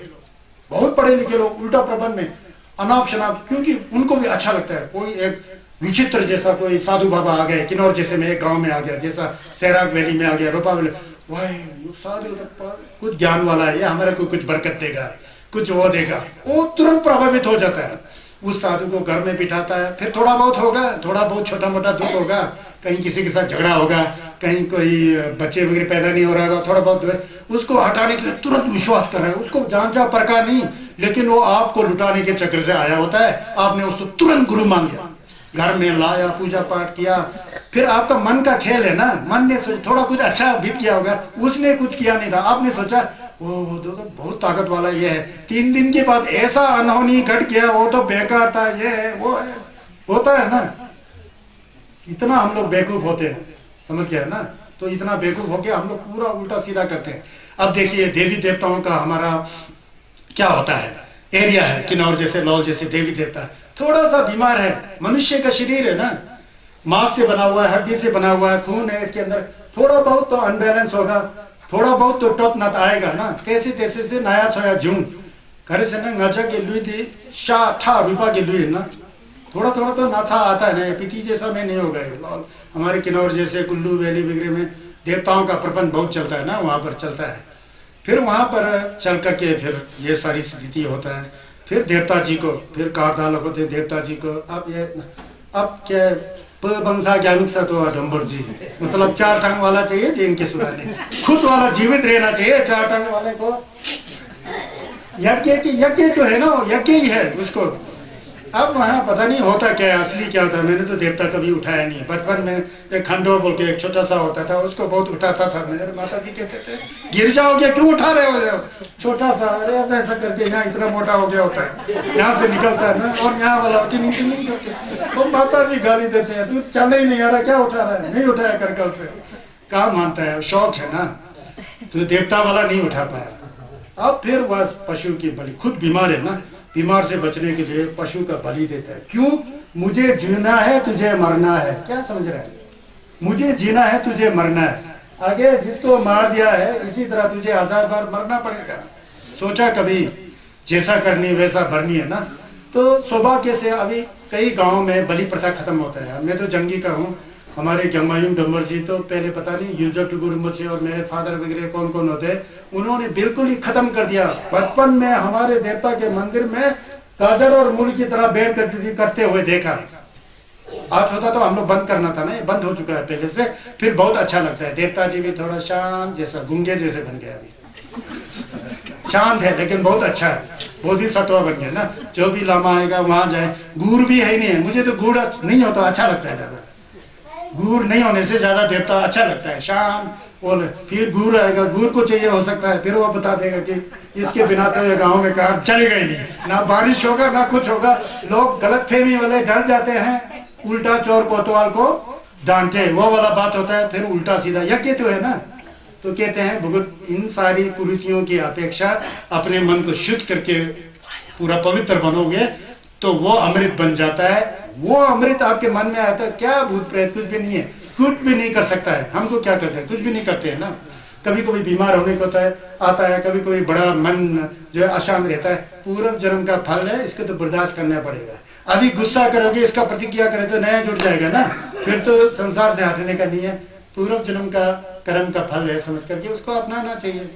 [SPEAKER 1] बहुत पढ़े लिखे लोग उल्टा प्रपंच में अनाप शनाप, क्योंकि उनको भी अच्छा लगता है। कोई एक विचित्र जैसा कोई साधु बाबा आ गए, किन्नौर जैसे में एक गांव में आ गया, जैसा सैराग वैली में आ गया, रोपा वैली, वही साधु कुछ ज्ञान वाला है, ये हमारे को कुछ बरकत देगा, कुछ वो देगा, वो तुरंत प्रभावित हो जाता है। उस साधु को घर में बिठाता है, फिर थोड़ा बहुत होगा, थोड़ा बहुत छोटा मोटा दुख होगा, कहीं किसी के साथ झगड़ा होगा, कहीं कोई बच्चे वगैरह पैदा नहीं हो रहा होगा, थोड़ा बहुत उसको हटाने के लिए तुरंत विश्वास कर रहे हैं। उसको जांचा परखा नहीं, लेकिन वो आपको लुटाने के चक्कर से आया होता है। आपने उसको तुरंत गुरु मान लिया, घर में लाया, पूजा पाठ किया, फिर आपका मन का खेल है ना, मन ने थोड़ा कुछ अच्छा भी किया होगा, उसने कुछ किया नहीं था, आपने सोचा वो तो बहुत ताकत वाला ये है, 3 दिन के बाद ऐसा अनहोनी घट गया, वो तो बेकार था, ये है वो है, होता है ना। इतना हम लोग बेवकूफ होते हैं, समझ गया ना। तो इतना बेवकूफ होके हम लोग पूरा उल्टा सीधा करते हैं। अब देखिए देवी देवताओं का हमारा क्या होता है, एरिया है, किन्नौर जैसे, लौल जैसे देवी देवता थोड़ा सा बीमार है, मनुष्य का शरीर है ना, मांस से बना हुआ है, हड्डी से बना हुआ है, खून है इसके अंदर, थोड़ा बहुत तो अनबैलेंस होगा, थोड़ा बहुत तो टॉप नत आएगा ना, कैसे तैसे से नया सोया जून घर से ना नचा के लुई थी शाह ठा रूपा के लुई ना, थोड़ा थोड़ा तो नाथा आता है ना, पीती जैसा में नहीं होगा। हमारे किन्नौर जैसे कुल्लू वैली वगैरह में देवताओं का प्रपंच बहुत चलता है ना, वहां पर चलता है। फिर वहां पर चल करके फिर ये सारी स्थिति होता है। फिर देवता जी को, फिर कारदालक होते देवता जी को, अब क्या बंसा ज्ञानिक सा तो डम्बर जी, मतलब 4 टांग वाला चाहिए जी इनके सुधारने, खुद वाला जीवित रहना चाहिए 4 टांग वाले को। यज्ञ तो है ना, वो यज्ञ ही है उसको। अब वहाँ पता नहीं होता क्या है, असली क्या होता है। मैंने तो देवता कभी उठाया नहीं है। बचपन में एक खंडो बोल के एक छोटा सा होता था, उसको बहुत उठाता था। मेरे माता जी कहते थे गिर जाओगे, क्यों उठा रहे हो, छोटा सा, अरे ऐसा करके यहाँ इतना मोटा हो गया होता है, यहाँ से निकलता है ना, और यहाँ वाला नहीं करते तो माता जी गाली देते हैं, तू चल ही नहीं आ रहा, क्या उठा रहा है, नहीं उठाया कर कल से। कहाँ मानता है, शौक है ना, तो देवता वाला नहीं उठा पाया। अब फिर वह पशु की बलि, खुद बीमार है ना, बीमार से बचने के लिए पशु का बलि देता है। क्यों? मुझे जीना है, तुझे मरना है। क्या समझ रहा है? मुझे जीना है, तुझे मरना है। आगे जिसको मार दिया है, इसी तरह तुझे 1000 बार मरना पड़ेगा। सोचा कभी जैसा करनी वैसा भरनी है ना। तो सौभाग्य से अभी कई गांव में बलि प्रथा खत्म होता है। मैं तो जंगी का हूँ, हमारे गंगायुम डम्बर जी तो पहले पता नहीं यूजर टू गुरुमुचे और मेरे फादर वगैरह कौन कौन होते, उन्होंने बिल्कुल ही खत्म कर दिया। बचपन में हमारे देवता के मंदिर में गाजर और मूल की तरह बैठ करते हुए देखा। आज होता तो हम लोग बंद करना था ना, ये बंद हो चुका है पहले से। फिर बहुत अच्छा लगता है, देवता जी भी थोड़ा शांत जैसा, गूंगे जैसे बन गया। अभी शांत है लेकिन बहुत अच्छा है, बोधिसत्व बन गया ना। जो भी लामा आएगा वहां जाए, गुड़ भी है ही नहीं है। मुझे तो गुड़ नहीं होता अच्छा लगता है, ज्यादा गुड़ नहीं होने से ज्यादा देवता अच्छा लगता है, शांत बोले। फिर गुड़ आएगा, गुड़ को चाहिए हो सकता है, फिर वो बता देगा कि इसके बिना तो ये गांव में काम चलेगा ही नहीं, ना बारिश होगा ना कुछ होगा। लोग गलत फहमी वाले डर जाते हैं, उल्टा चोर कोतवाल को डांटे, वो वाला बात होता है। फिर उल्टा सीधा यज्ञ तो है ना, तो कहते हैं भगवत इन सारी कुरीतियों की अपेक्षा अपने मन को शुद्ध करके पूरा पवित्र बनोगे तो वो अमृत बन जाता है। वो अमृत आपके मन में आता है, क्या भूत प्रेत कुछ भी नहीं है, कुछ भी नहीं कर सकता है। हमको क्या करते हैं, कुछ भी नहीं करते हैं ना। कभी कभी बीमार होने को आता है, कभी कभी बड़ा मन जो है अशांत रहता है। पूर्व जन्म का फल है, इसको तो बर्दाश्त करना पड़ेगा। अभी गुस्सा करोगे, इसका प्रतिक्रिया करे तो नया जुड़ जाएगा ना, फिर तो संसार से हटने का नहीं है। पूर्व जन्म का कर्म का फल है समझ करके उसको अपनाना चाहिए,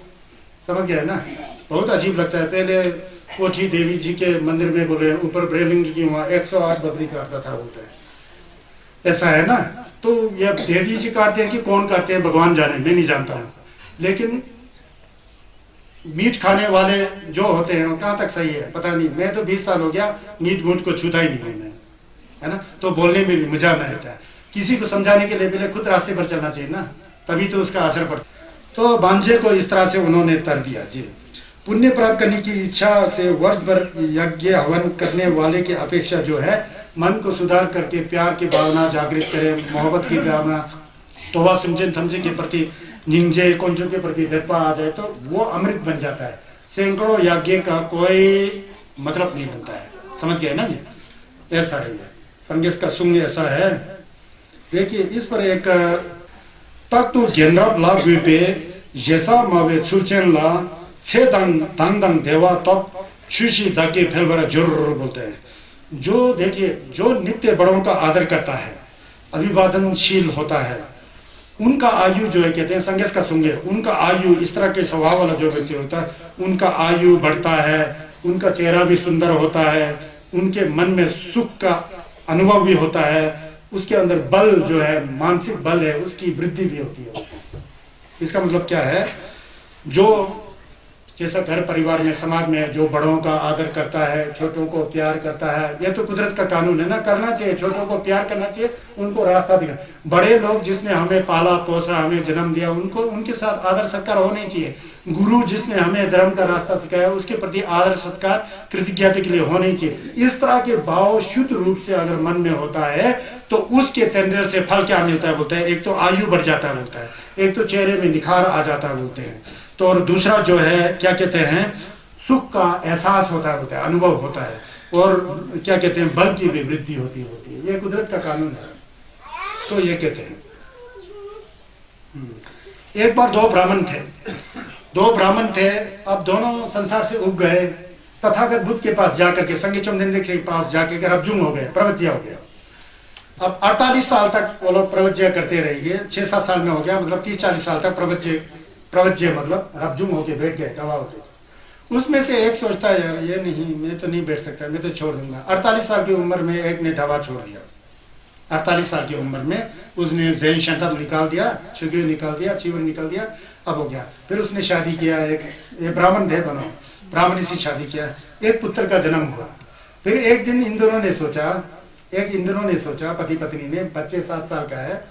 [SPEAKER 1] समझ गया ना। बहुत अजीब लगता है। पहले कोठी देवी जी के मंदिर में बोले ऊपर ब्रेलिंग की वहां 108 बकरी काटता था, बोलते हैं ऐसा है ना। तो ये देवी जी काटते हैं कि कौन काटते हैं भगवान जाने, मैं नहीं जानता हूँ। लेकिन मीट खाने वाले जो होते हैं कहाँ तक सही है पता नहीं। मैं तो 20 साल हो गया मीट मूट को छूता ही नहीं हूँ मैं, है ना। तो बोलने में भी मजा नहीं आता है। किसी को समझाने के लिए पहले खुद रास्ते पर चलना चाहिए ना, तभी तो उसका असर पड़ता। तो बांझे को इस तरह से उन्होंने तर दिया जी। पुण्य प्राप्त करने की इच्छा से वर्ष भर यज्ञ हवन करने वाले की अपेक्षा जो है मन को सुधार करके प्यार की भावना जागृत करे, मोहब्बत की भावना, तोबा सिमचन थमजे के प्रति, निंजे कोंजो के प्रति दर्पा आ जाए तो वो अमृत बन जाता है। सैकड़ों यज्ञ का कोई मतलब नहीं बनता है, समझ गए ना जी। ऐसा है संगीत का सुंग ऐसा है। देखिए इस पर एक तत्व गेंद्राप ला पे जैसा मावे सुलचन ला छे दंग दंग देवा तब शुशी दाके फिर बड़ा जरूर बोलते हैं। जो देखिए जो नित्य बड़ों का आदर करता है, अभिवादनशील होता है, उनका आयु जो है कहते हैं संगेश का सुंगे, उनका आयु इस तरह के स्वभाव वाला जो व्यक्ति होता है उनका आयु बढ़ता है, उनका चेहरा भी सुंदर होता है, उनके मन में सुख का अनुभव भी होता है, उसके अंदर बल जो है मानसिक बल है उसकी वृद्धि भी होती है। इसका मतलब क्या है, जो जैसा घर परिवार में समाज में जो बड़ों का आदर करता है, छोटों को प्यार करता है, ये तो कुदरत का कानून है ना, करना चाहिए, छोटों को प्यार करना चाहिए, उनको रास्ता दिखा। बड़े लोग जिसने हमें पाला पोसा, हमें जन्म दिया, उनको उनके साथ आदर सत्कार होने चाहिए। गुरु जिसने हमें धर्म का रास्ता सिखाया, उसके प्रति आदर सत्कार कृतज्ञता के लिए होने चाहिए। इस तरह के भाव शुद्ध रूप से अगर मन में होता है तो उसके तेंदुल से फल क्या मिलता है बोलते हैं, एक तो आयु बढ़ जाता है बोलता है, एक तो चेहरे में निखार आ जाता है बोलते हैं, तो और दूसरा जो है क्या कहते हैं, सुख का एहसास होता है बोलते हैं, अनुभव होता है, और क्या कहते हैं, बल की भी वृद्धि होती है। ये कुदरत का कानून है। तो ये कहते हैं एक बार दो ब्राह्मण थे, अब दोनों संसार से उग गए, तथागत बुद्ध के पास जाकर के, संगे चमनिंदे के पास जाकर के रबजुम हो गए, प्रवज्य हो गया। अब 48 साल तक वो लोग प्रवज्य करते रहेंगे, 6-7 साल में हो गया, मतलब 30-40 साल तक प्रवज्य मतलब रबजुम होके बैठ गए, गवाह होते। उसमें से एक सोचता है यार ये नहीं, मैं तो नहीं बैठ सकता, मैं तो छोड़ दूंगा। 48 साल की उम्र में एक ने ढाबा छोड़ दिया। 48 साल की उम्र में उसने जैन शतब निकाल दिया, छुगी निकाल दिया, चीवर निकाल दिया, अब हो गया। फिर उसने शादी किया, एक ब्राह्मण थे दोनों, ब्राह्मणी से शादी किया, एक पुत्र का जन्म हुआ। फिर एक दिन इन दोनों ने सोचा, पति पत्नी ने, बच्चे 7 साल का है,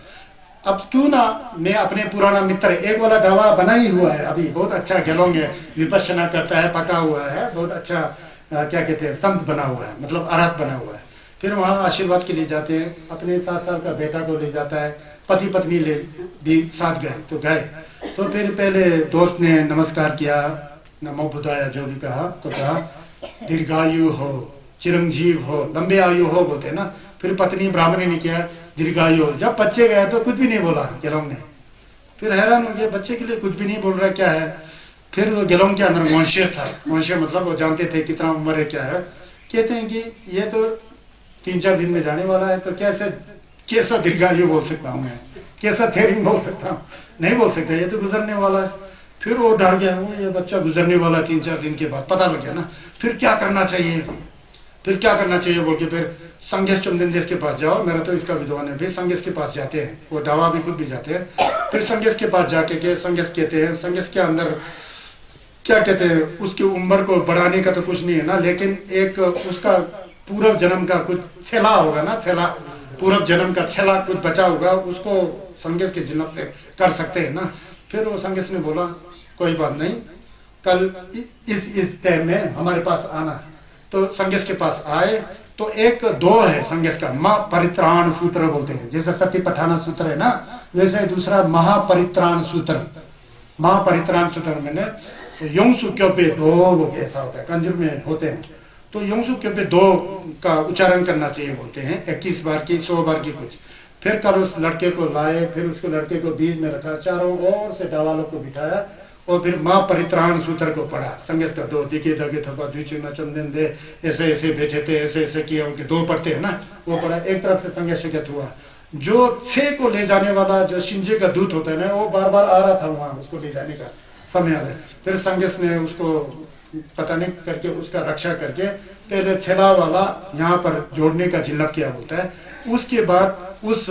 [SPEAKER 1] अब क्यों ना मैं अपने पुराना मित्र, एक वाला ढाबा बना ही हुआ है अभी, बहुत अच्छा गेलोंग है, विपश्यना करता है, पका हुआ है, बहुत अच्छा क्या कहते हैं, संत बना हुआ है, मतलब अरहत बना हुआ है। फिर वहाँ आशीर्वाद के लिए जाते हैं, अपने 7 साल का बेटा को ले जाता है, पति पत्नी ले भी साथ गए। तो फिर पहले दोस्त ने नमस्कार किया, नमो बुद्धाय जो भी कहा, तो कहा दीर्घायु हो, चिरंजीव हो, लंबे आयु हो बोलते हैं ना। फिर पत्नी ब्राह्मणी ने किया दीर्घायु। जब बच्चे गए तो कुछ भी नहीं बोला गेलोंग ने। फिर हैरान हो गया, बच्चे के लिए कुछ भी नहीं बोल रहा, क्या है। फिर वो गेलोंग के अंदर वंशीय था, वंशीय मतलब वो जानते थे कितना उम्र है, क्या है। कहते हैं कि ये तो 3-4 दिन में जाने वाला है, तो कैसा दीर्घायु बोल सकता हूँ मैं, कैसा थेरिंग बोल सकता हूँ, नहीं बोल सकता, ये तो गुजरने वाला है। फिर वो डर गया, वो ये बच्चा गुजरने वाला 3-4 दिन के बाद, पता लग गया ना। फिर क्या करना चाहिए बोल के फिर संगेश चमदेश के पास जाओ, मेरा तो इसका विद्वान है। फिर संगेश के पास जाते हैं, वो डावा भी खुद भी जाते हैं। फिर संगेश के पास जाके के संगेश कहते हैं, संगेश के अंदर क्या कहते हैं, उसकी उम्र को बढ़ाने का तो कुछ नहीं है ना, लेकिन एक उसका पूर्व जन्म का कुछ छेला होगा ना, छेला, पूर्व जन्म का छेला कुछ बचा होगा, उसको संगेश के जन्म से कर सकते हैं ना। फिर वो संगेश ने बोला कोई बात नहीं, कल इस टाइम में हमारे पास आना। तो संगेश के पास आए, तो एक दो है संगेश का, महापरित्राण सूत्र बोलते हैं, जैसे सती पठाना सूत्र है ना, वैसे दूसरा महापरित्राण सूत्र। महापरित्राण सूत्र मैंने योंगसु क्योपे दो ऐसा होता है, कंजुर में होते हैं। तो योंगसु क्योपे दो का उच्चारण करना चाहिए बोलते हैं, 21 बार की, 100 बार की कुछ। फिर कल उस लड़के को लाए, फिर उसको लड़के को बीच में रखा, चारों ओर से डावालों को बिठाया, और फिर माँ परित्राण सूत्र को पढ़ा। संगेश का दो दिखे दगे थपा द्विचिन्ह चंदन दे, ऐसे ऐसे बैठे थे, ऐसे ऐसे किए, उनके दो पढ़ते हैं ना, वो पढ़ा। एक तरफ से संगेश शिकत हुआ, जो 6 को ले जाने वाला जो शिंजे का दूत होता है ना, वो बार बार आ रहा था वहां उसको ले जाने का समय आ। फिर संगेश ने उसको पता नहीं करके उसका रक्षा करके पहले छेला वाला यहाँ पर जोड़ने का जिल्लप किया बोलता है। उसके बाद उस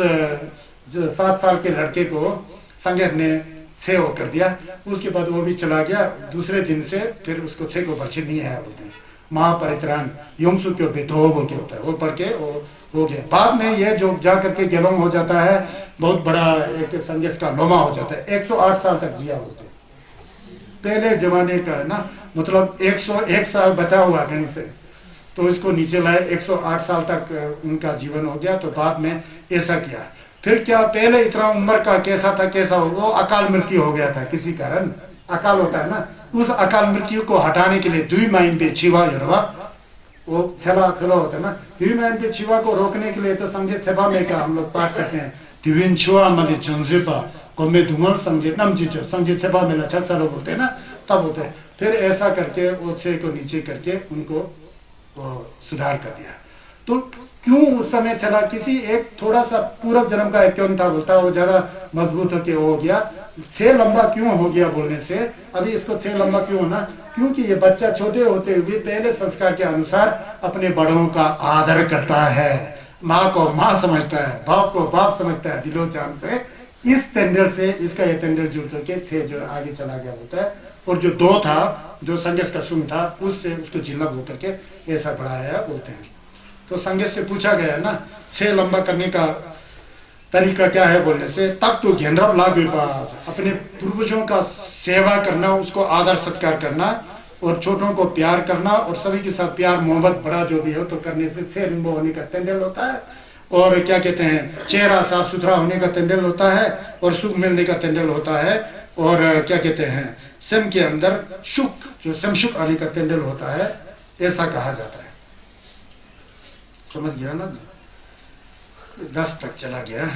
[SPEAKER 1] 7 साल के लड़के को संगेश ने 6 वो कर दिया। उसके बाद वो भी चला गया। दूसरे दिन से फिर उसको 6 को बर्छी नहीं आया बोलते हैं। महापरित्राण योंगसु क्यों बेदो बोल के होता है, वो पढ़ के वो हो गया। बाद में ये जो जा करके गेलोंग हो जाता है, बहुत बड़ा एक संगेश का लोमा हो जाता है। 108 साल तक जिया बोलते हैं, पहले जमाने का है ना, मतलब 101 साल बचा हुआ कहीं से, तो इसको नीचे लाए, 108 साल तक उनका जीवन हो गया। तो बाद में ऐसा किया। फिर क्या, पहले इतना उम्र का कैसा था, कैसा हो, वो अकाल मृत्यु हो गया था किसी कारण, अकाल होता है ना, उस अकाल मृत्यु को हटाने के लिए दुई माइन पे छिवा युवा, वो छला होता है ना, दुई माइन पे छिवा को रोकने के लिए तो संगीत सभा में का हम लोग पाठ करते हैं, दिविन छुआ मले चंजिपा को में धुमर संगीत नम चीचो, संगीत सभा में लच्छा चलो बोलते हैं ना, तब होते हैं। फिर ऐसा करके वो 6 को नीचे करके उनको सुधार कर दिया। तो क्यों उस समय चला, किसी एक थोड़ा सा पूर्व जन्म का एक क्यों था बोलता, वो ज्यादा मजबूत होके हो गया। 6 लंबा क्यों हो गया बोलने से, अभी इसको 6 लंबा क्यों होना, क्योंकि ये बच्चा छोटे होते हुए पहले संस्कार के अनुसार अपने बड़ों का आदर करता है, माँ को माँ समझता है, बाप को बाप समझता है दिलो जान से, इस तेंदुल से इसका ये तेंदुल जुड़ करके से जो आगे चला गया बोलता है, और जो दो था जो संगेस का सुन था उससे उसको जिल्ला बोल करके ऐसा बढ़ाया बोलते हैं। तो संगेस से पूछा गया ना छह लंबा करने का तरीका क्या है बोलने से, तब तो घेनरब लाभ विपास, अपने पूर्वजों का सेवा करना, उसको आदर सत्कार करना और छोटों को प्यार करना और सभी के साथ प्यार मोहब्बत बड़ा जो भी हो तो करने से छह रिंबो होने का तेंदुल होता है। और क्या कहते हैं, चेहरा साफ सुथरा होने का तेंदुल होता है और सुख मिलने का तेंदुल होता है। और क्या कहते हैं, सम के अंदर सुख जो समसुख आने का तेंदुल होता है, ऐसा कहा जाता है। समझ गया ना? 10 तक चला गया।